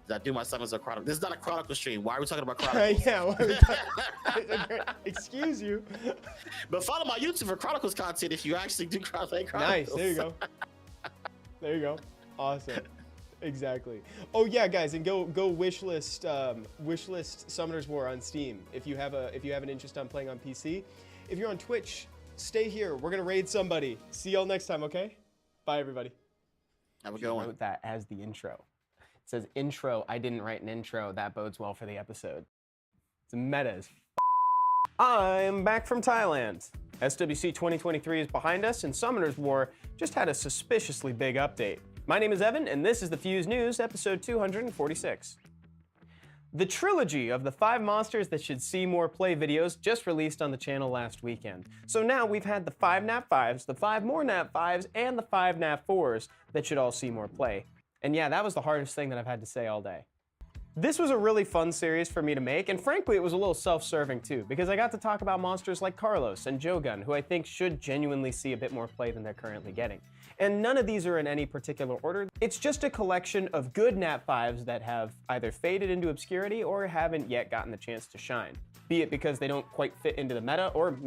I do my summons a chronicle. This is not a chronicle stream. Why are we talking about chronicles? Yeah, what are we talking- excuse you. But follow my YouTube for chronicles content if you actually do chronicles. Nice, there you go. There you go. Awesome. Exactly. Oh yeah, guys, and go wishlist Summoners War on Steam if you have an interest on playing on PC. If you're on Twitch, stay here. We're gonna raid somebody. See y'all next time, okay? Bye everybody. Have a I good one. wrote that as the intro. It says intro. I didn't write an intro. That bodes well for the episode. It's meta as I'm back from Thailand. SWC 2023 is behind us, and Summoners War just had a suspiciously big update. My name is Evan, and this is the Fuse News, episode 246. The trilogy of the 5 monsters that should see more play videos just released on the channel last weekend. So now we've had the 5 nat 5s, the 5 more nat 5s, and the 5 nat 4s that should all see more play. And yeah, that was the hardest thing that I've had to say all day. This was a really fun series for me to make, and frankly it was a little self-serving too, because I got to talk about monsters like Carlos and Jogun, who I think should genuinely see a bit more play than they're currently getting. And none of these are in any particular order. It's just a collection of good nat 5s that have either faded into obscurity or haven't yet gotten the chance to shine. Be it because they don't quite fit into the meta, or maybe